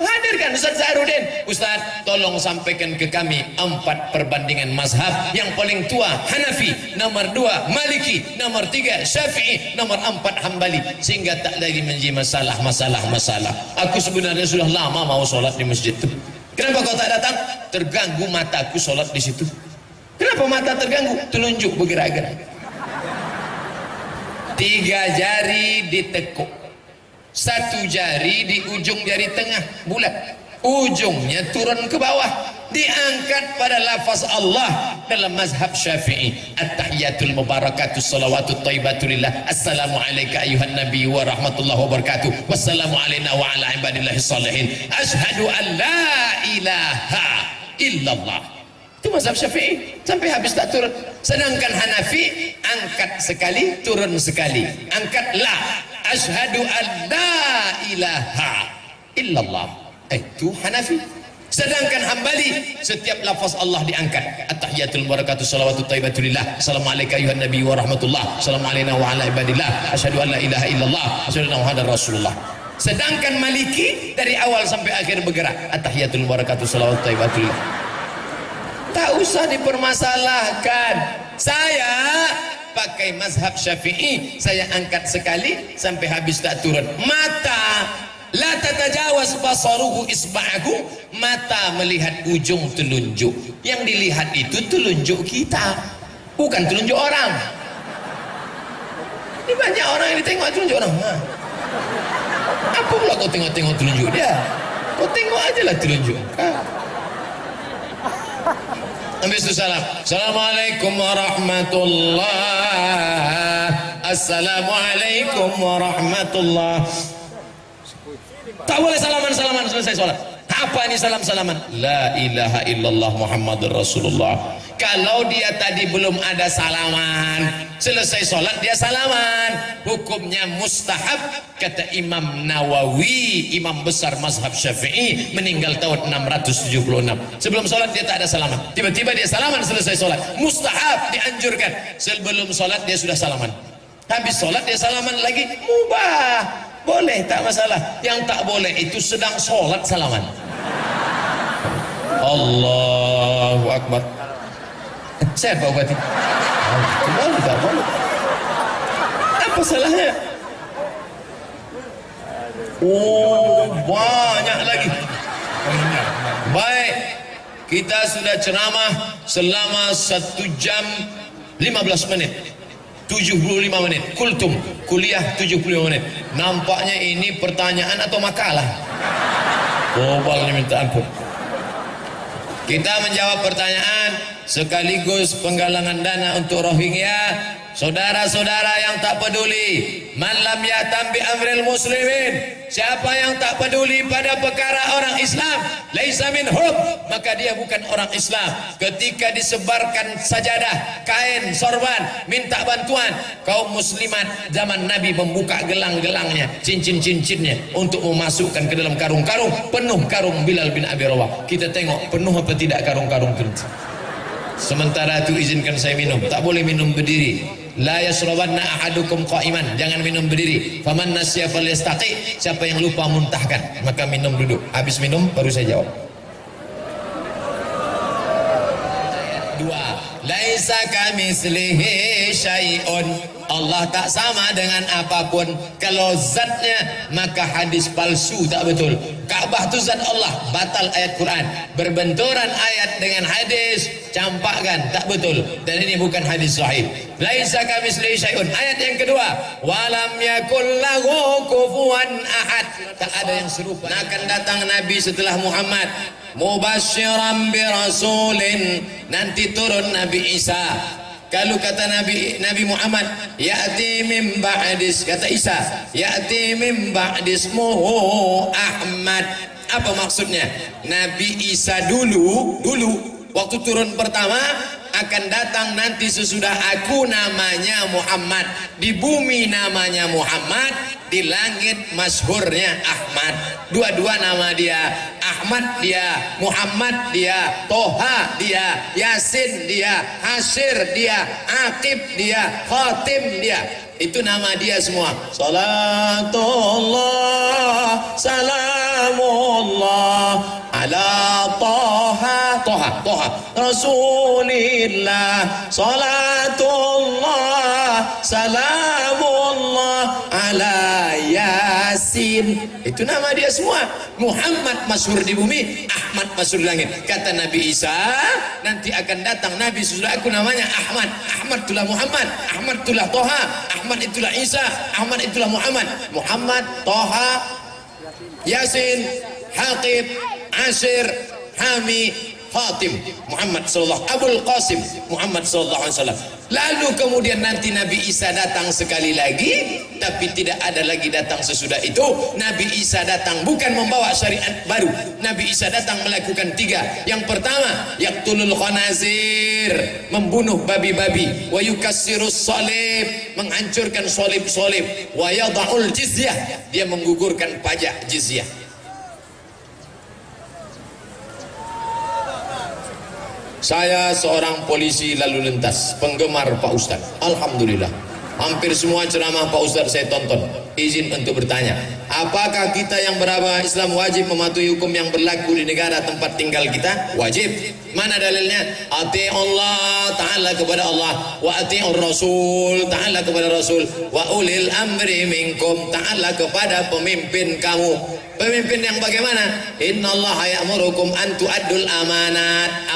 hadirkan Ustaz Zahrudin. Ustaz, tolong sampaikan ke kami 4 perbandingan mazhab. Yang paling tua Hanafi, nomor 2 Maliki, nomor 3 Syafi'i, nomor 4 Hambali, sehingga tak lagi menjadi masalah. Aku sebenarnya sudah lama mau sholat di masjid itu. Kenapa kau tak datang? Terganggu mataku sholat di situ. Kenapa mata terganggu? Telunjuk bergerak-gerak. 3 jari ditekuk, 1 jari di ujung jari tengah bulat, ujungnya turun ke bawah, diangkat pada lafaz Allah. Dalam mazhab Syafi'i, at-tahiyatul mubarakatus salawatut thayyibatulillah, assalamu alayka ayuhan nabi wa rahmatullahi wa barakatuh, wassalamu alayna wa ala ibadillahis salihin, asyhadu an la ilaha illallah. Itu mazhab Syafi'i, sampai habis tak turun. Sedangkan Hanafi angkat sekali, turun sekali, angkat la, asyhadu an la ilaha illallah. Itu Hanafi. Sedangkan Hambali setiap lafaz Allah diangkat, at-tahiyatul barakatuh salawatut thayyibatulillah, assalamu alayka ayuhan nabi wa rahmatullah, assalamu alayna wa ala ibadillah, asyhadu an la ilaha illallah, asyhadu anna muhammadar rasulullah. Sedangkan Maliki dari awal sampai akhir bergerak, at-tahiyatul barakatuh salawatut thayyibatulillah. Tak usah dipermasalahkan. Saya pakai mazhab Syafi'i, saya angkat sekali sampai habis tak turun. Mata la tatajawaz basaruhu isba'ahu, mata melihat ujung telunjuk. Yang dilihat itu telunjuk kita, bukan telunjuk orang. Ini banyak orang yang ditengok telunjuk orang. Apa pula kau tengok-tengok telunjuk dia? Kau tengok aja lah telunjuk. Habis itu salam. Assalamualaikum warahmatullah. Assalamualaikum warahmatullah. Tak boleh salaman-salaman selesai sholat. Apa ini salam-salaman? La ilaha illallah Muhammadur Rasulullah. Kalau dia tadi belum ada salaman, selesai sholat dia salaman, hukumnya mustahab. Kata Imam Nawawi, imam besar mazhab Syafi'i, meninggal tahun 676. Sebelum sholat dia tak ada salaman, tiba-tiba dia salaman selesai sholat. Mustahab, dianjurkan. Sebelum sholat dia sudah salaman, habis sholat dia salaman lagi, mubah, boleh, tak masalah. Yang tak boleh itu sedang sholat salaman. Allahu Akbar. Sehat Pak Bupati? Boleh, tak boleh. Apa salahnya? Oh, banyak lagi. Baik, kita sudah ceramah selama 1 jam 15 menit, 75 menit. Kultum, kuliah 75 menit. Nampaknya ini pertanyaan atau makalah. Gobalnya minta ampun. Kita menjawab pertanyaan sekaligus penggalangan dana untuk Rohingya. Saudara-saudara yang tak peduli, man lam yatam bi amril muslimin, siapa yang tak peduli pada perkara orang Islam, laisa minhum, maka dia bukan orang Islam. Ketika disebarkan sajadah, kain, sorban, minta bantuan, kaum muslimat zaman Nabi membuka gelang-gelangnya, cincin-cincinnya untuk memasukkan ke dalam karung-karung. Penuh karung Bilal bin Abi Rawah. Kita tengok penuh apa tidak karung-karung itu. Sementara itu izinkan saya minum. Tak boleh minum berdiri. La yasrabanna ahadukum qa'iman, jangan minum berdiri. Faman nasiya falyastaqi, siapa yang lupa muntahkan maka minum duduk. Habis minum baru saya jawab. Dua, laisa kamitslihi syai'un, Allah tak sama dengan apapun. Kalau zatnya maka hadis palsu, tak betul. Ka'bah itu zat Allah, batal ayat Quran. Berbenturan ayat dengan hadis, campakkan, tak betul. Dan ini bukan hadis sahih. Laisa kamitslihi syai'un. Ayat yang kedua, walam yakul lahu kufuwan ahad, tak ada yang serupa. Akan datang Nabi setelah Muhammad, mubasyiran bi rasulin, nanti turun Nabi Isa. Kalau kata Nabi Muhammad, ya'ti min ba'dis, kata Isa, ya'ti min ba'dis muhu Ahmad. Apa maksudnya? Nabi Isa dulu waktu turun pertama, akan datang nanti sesudah aku, namanya Muhammad. Di bumi namanya Muhammad, di langit masyhurnya Ahmad. Dua-dua nama dia, Ahmad dia, Muhammad dia, Toha dia, Yasin dia, Hasyir dia, Aqib dia, Khatim dia. Itu nama dia semua. Salatullah salamullah ala Toha Rasulillah. Salatullah salamullah ala Yasin. Itu nama dia semua. Muhammad masyhur di bumi, Ahmad masyhur di langit. Kata Nabi Isa, nanti akan datang Nabi sesudah aku, namanya Ahmad. Ahmad itulah Muhammad, Ahmad itulah Toha, Ahmad itulah Isa, Ahmad itulah Muhammad. Muhammad, Toha, Yasin, Haqib, Asyir, Hami, Fatim, Muhammad sallallahu Abul Qasim, Muhammad sallallahu alaihi wasallam. Lalu kemudian nanti Nabi Isa datang sekali lagi, tapi tidak ada lagi datang sesudah itu. Nabi Isa datang bukan membawa syariat baru. Nabi Isa datang melakukan tiga. Yang pertama, yaqtulul khanazir, membunuh babi-babi, wa yukassirus salib, menghancurkan salib-salib, wa yada'ul jizyah, dia menggugurkan pajak jizyah. Saya seorang polisi lalu lintas, penggemar Pak Ustadz. Alhamdulillah, hampir semua ceramah Pak Ustadz saya tonton. Izin untuk bertanya, apakah kita yang beragama Islam wajib mematuhi hukum yang berlaku di negara tempat tinggal kita? Wajib. Mana dalilnya? Ati Allah Ta'ala kepada Allah, wa ati'ur Rasul Ta'ala kepada Rasul, wa ulil amri minkum Ta'ala kepada pemimpin kamu. Pemimpin yang bagaimana? Innallaha ya'murukum an tu'addul amanah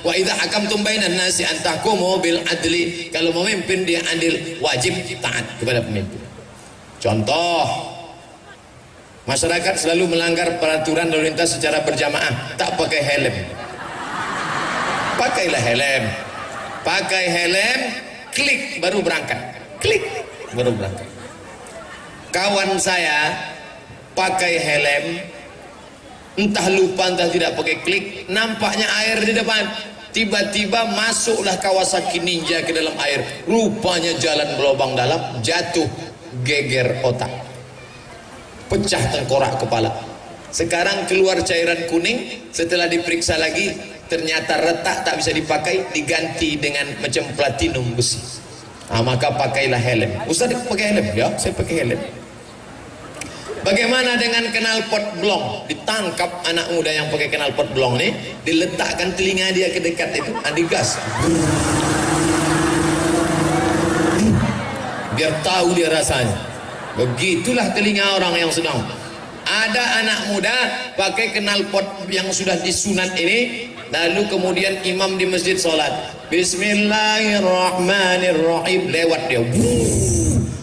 wa idza hakamtum bainan nasi an tahkumu bil adli. Kalau memimpin dia adil, wajib taat kepada pemimpin. Contoh, masyarakat selalu melanggar peraturan lalu lintas secara berjamaah, tak pakai helm. Pakailah helm. Pakai helm, klik baru berangkat. Klik baru berangkat. Kawan saya pakai helm, entah lupa entah tidak pakai klik, nampaknya air di depan. Tiba-tiba masuklah Kawasaki Ninja ke dalam air. Rupanya jalan berlubang dalam, jatuh, geger otak, pecah tengkorak kepala. Sekarang keluar cairan kuning. Setelah diperiksa lagi, ternyata retak, tak bisa dipakai, diganti dengan macam platinum besi. Maka pakailah helm. Ustaz pakai helm? Ya, saya pakai helm. Bagaimana dengan knalpot blong? Ditangkap anak muda yang pakai knalpot blong nih, diletakkan telinga dia ke dekat itu, digas, biar tahu dia rasanya. Begitulah telinga orang yang sedang. Ada anak muda pakai knalpot yang sudah disunat ini, lalu kemudian imam di masjid sholat, Bismillahirrahmanirrahim, lewat dia,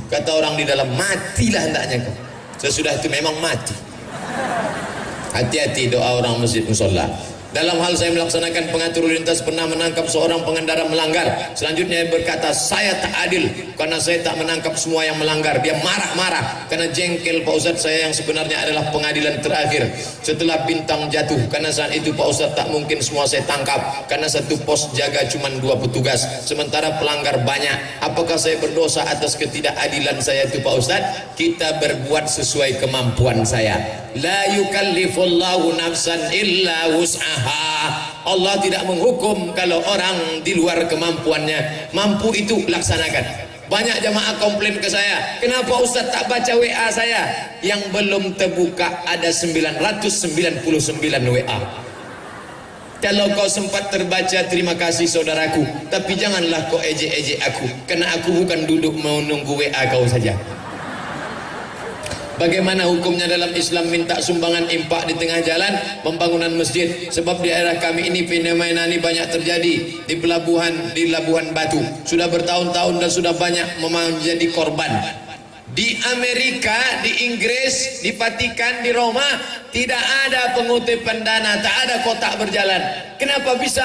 kata orang di dalam, matilah hendaknya kau. Sesudah itu memang mati. Hati-hati doa orang masjid musola. Dalam hal saya melaksanakan pengatur lalu lintas, pernah menangkap seorang pengendara melanggar. Selanjutnya dia berkata, saya tak adil karena saya tak menangkap semua yang melanggar. Dia marah-marah karena jengkel Pak Ustadz, saya yang sebenarnya adalah pengadilan terakhir setelah bintang jatuh. Karena saat itu Pak Ustadz tak mungkin semua saya tangkap, karena satu pos jaga cuma 2 petugas, sementara pelanggar banyak. Apakah saya berdosa atas ketidakadilan saya itu Pak Ustadz? Kita berbuat sesuai kemampuan saya. La yukallifullahu nafsan illa wus'aha. Allah tidak menghukum kalau orang di luar kemampuannya. Mampu itu laksanakan. Banyak jamaah komplain ke saya, kenapa Ustaz tak baca WA saya? Yang belum terbuka ada 999 WA. Kalau kau sempat terbaca, terima kasih saudaraku, tapi janganlah kau ejek-ejek aku, karena aku bukan duduk menunggu WA kau saja. Bagaimana hukumnya dalam Islam minta sumbangan impak di tengah jalan pembangunan masjid? Sebab di daerah kami ini fenomena ini banyak terjadi di pelabuhan, di Labuan Batu. Sudah bertahun-tahun dan sudah banyak menjadi korban. Di Amerika, di Inggris, di Vatikan, di Roma tidak ada pengutipan dana, tak ada kotak berjalan. Kenapa bisa?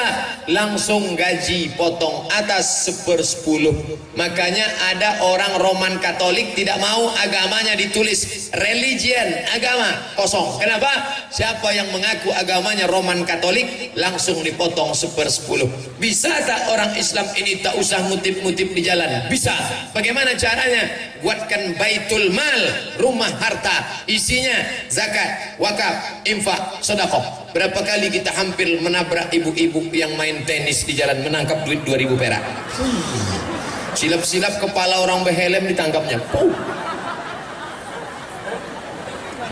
Langsung gaji potong atas 1/10. Makanya ada orang Roman Katolik tidak mau agamanya ditulis religion, agama kosong. Kenapa? Siapa yang mengaku agamanya Roman Katolik langsung dipotong 1/10. Bisa tak orang Islam ini tak usah ngutip-ngutip di jalan? Bisa. Bagaimana caranya? Buatkan baitul mal, rumah harta, isinya zakat, wakaf, infak, sedekah. Berapa kali kita hampir menabrak ibu-ibu yang main tenis di jalan menangkap duit 2000 perak. Silap-silap kepala orang berhelm ditangkapnya.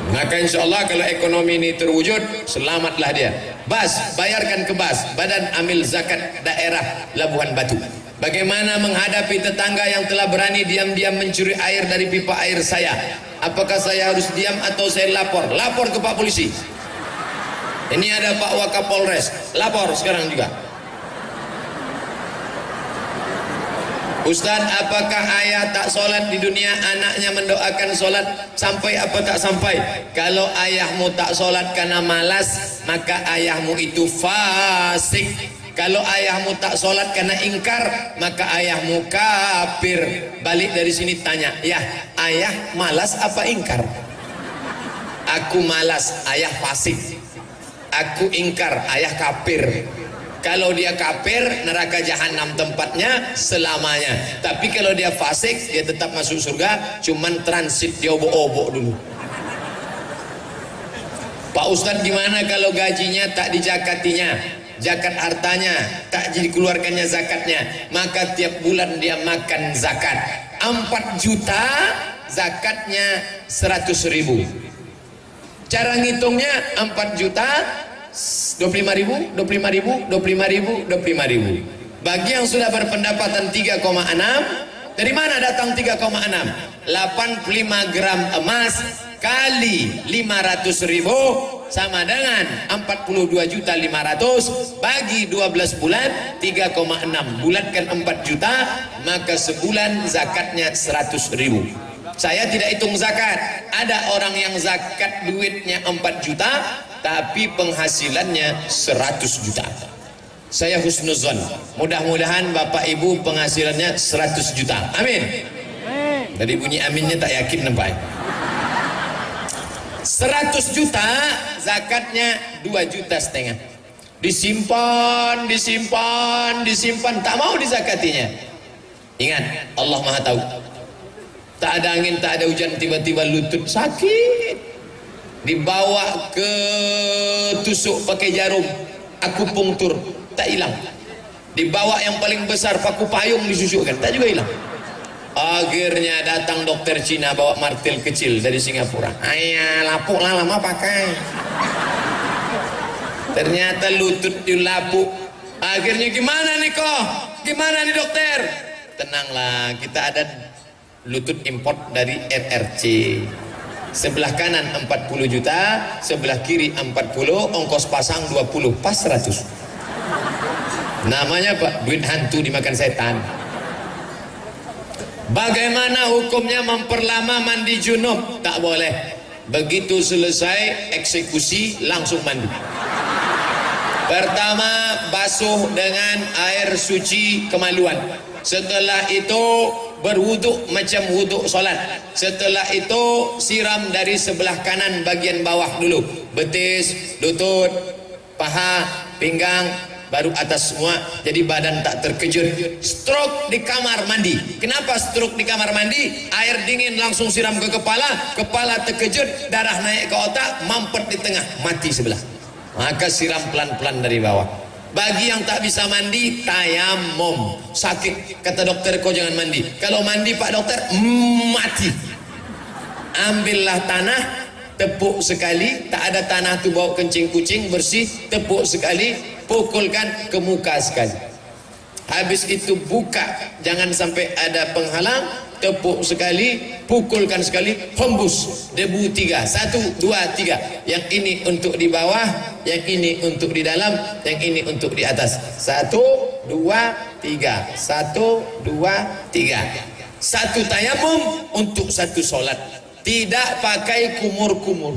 Maka insya Allah kalau ekonomi ini terwujud, selamatlah dia. BAS, bayarkan ke BAS, Badan Amil Zakat Daerah Labuhan Batu. Bagaimana menghadapi tetangga yang telah berani diam-diam mencuri air dari pipa air saya? Apakah saya harus diam atau saya lapor? Lapor ke Pak Polisi. Ini ada Pak Wakapolres, lapor sekarang juga. Ustaz, apakah ayah tak sholat di dunia, anaknya mendoakan sholat sampai apa tak sampai? Kalau ayahmu tak sholat karena malas, maka ayahmu itu fasik. Kalau ayahmu tak sholat karena ingkar, maka ayahmu kafir. Balik dari sini tanya, ya ayah malas apa ingkar? Aku malas, ayah fasik. Aku ingkar, ayah kafir. Kalau dia kafir, neraka jahanam tempatnya selamanya. Tapi kalau dia fasik, dia tetap masuk surga, cuman transit dia obok-obok dulu. Pak Ustadz, gimana kalau gajinya tak dijakatinya? Zakat hartanya tak dikeluarkannya zakatnya, maka tiap bulan dia makan zakat 4 juta, zakatnya 100.000. Cara ngitungnya 4 juta 25.000, 25.000, 25.000, 25.000. Bagi yang sudah berpendapatan 3,6, dari mana datang 3,6? 85 gram emas kali 500.000 sama dengan 42.500.000 bagi 12 bulan 3,6, bulatkan 4 juta, maka sebulan zakatnya 100.000. Saya tidak hitung zakat. Ada orang yang zakat duitnya 4 juta tapi penghasilannya 100 juta. Saya husnuzon, mudah-mudahan Bapak Ibu penghasilannya 100 juta. Amin. Dari bunyi aminnya tak yakin nampak. 100 juta zakatnya 2,5 juta. Disimpan, disimpan, disimpan, tak mau dizakatinya. Ingat, Allah Maha tahu. Tak ada angin, tak ada hujan, tiba-tiba lutut sakit, dibawa ke tusuk pakai jarum akupunktur, tak hilang. Dibawa yang paling besar paku payung disusukkan, tak juga hilang. Akhirnya datang dokter Cina bawa martil kecil dari Singapura. Ayah, lapuk lah, lama pakai. Ternyata lutut dilapuk. Akhirnya gimana nih kok? Gimana nih dokter? Tenanglah, kita ada lutut import dari RRC. Sebelah kanan 40 juta, sebelah kiri 40, ongkos pasang 20, pas 100. Namanya Pak, duit hantu dimakan setan. Bagaimana hukumnya memperlama mandi junub? Tak boleh. Begitu selesai eksekusi langsung mandi. Pertama basuh dengan air suci kemaluan. Setelah itu berwuduk macam wuduk solat. Setelah itu siram dari sebelah kanan bagian bawah dulu. Betis, lutut, paha, pinggang, baru atas semua, jadi badan tak terkejut. Stroke di kamar mandi. Kenapa stroke di kamar mandi? Air dingin langsung siram ke kepala, kepala terkejut, darah naik ke otak, mampet di tengah, mati sebelah. Maka siram pelan-pelan dari bawah. Bagi yang tak bisa mandi, tayamum. Sakit, kata dokter, kau jangan mandi. Kalau mandi Pak Dokter, mati. Ambillah tanah, tepuk sekali, tak ada tanah tu bawa kencing kucing, bersih, tepuk sekali, pukulkan ke muka sekali. Habis itu buka, jangan sampai ada penghalang, tepuk sekali, pukulkan sekali, hembus debu 3, 1, 2, 3. Yang ini untuk di bawah, yang ini untuk di dalam, yang ini untuk di atas. 1, 2, 3, 1, 2, 3. Satu tayamum untuk satu solat, tidak pakai kumur-kumur.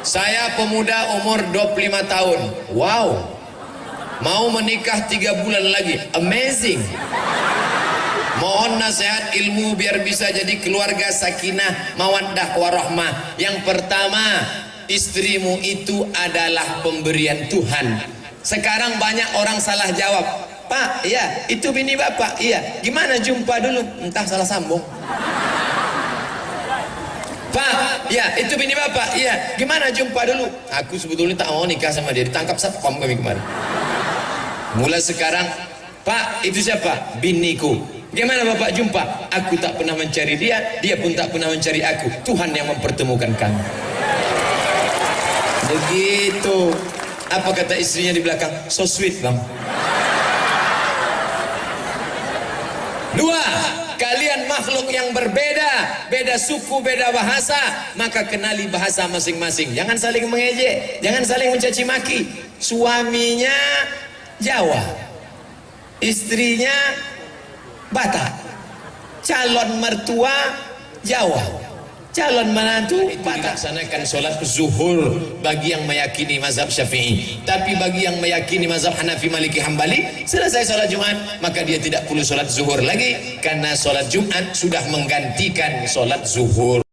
Saya pemuda umur 25 tahun. Wow. Mau menikah 3 bulan lagi. Amazing. Mohon nasihat ilmu biar bisa jadi keluarga sakinah, mawaddah warahmah. Yang pertama, istrimu itu adalah pemberian Tuhan. Sekarang banyak orang salah jawab. Pak, iya, itu bini bapak. Iya. Gimana jumpa dulu? Entah salah sambung. Pak, ya itu bini bapak, iya. Gimana jumpa dulu? Aku sebetulnya tak mau nikah sama dia, ditangkap satpam kami kemarin. Mulai sekarang, Pak, itu siapa? Biniku. Gimana bapak jumpa? Aku tak pernah mencari dia, dia pun tak pernah mencari aku. Tuhan yang mempertemukan kami. Begitu. Apa kata istrinya di belakang? So sweet, bang. 2. Kalian makhluk yang berbeda, beda suku, beda bahasa, maka kenali bahasa masing-masing. Jangan saling mengejek, jangan saling mencaci maki. Suaminya Jawa, istrinya Batak, calon mertua Jawa, calon menantu Batak. Laksanakan sholat zuhur bagi yang meyakini mazhab Syafi'i. Tapi bagi yang meyakini mazhab Hanafi, Maliki, Hambali, selesai sholat Jumat, maka dia tidak perlu sholat zuhur lagi, karena sholat Jumat sudah menggantikan sholat zuhur.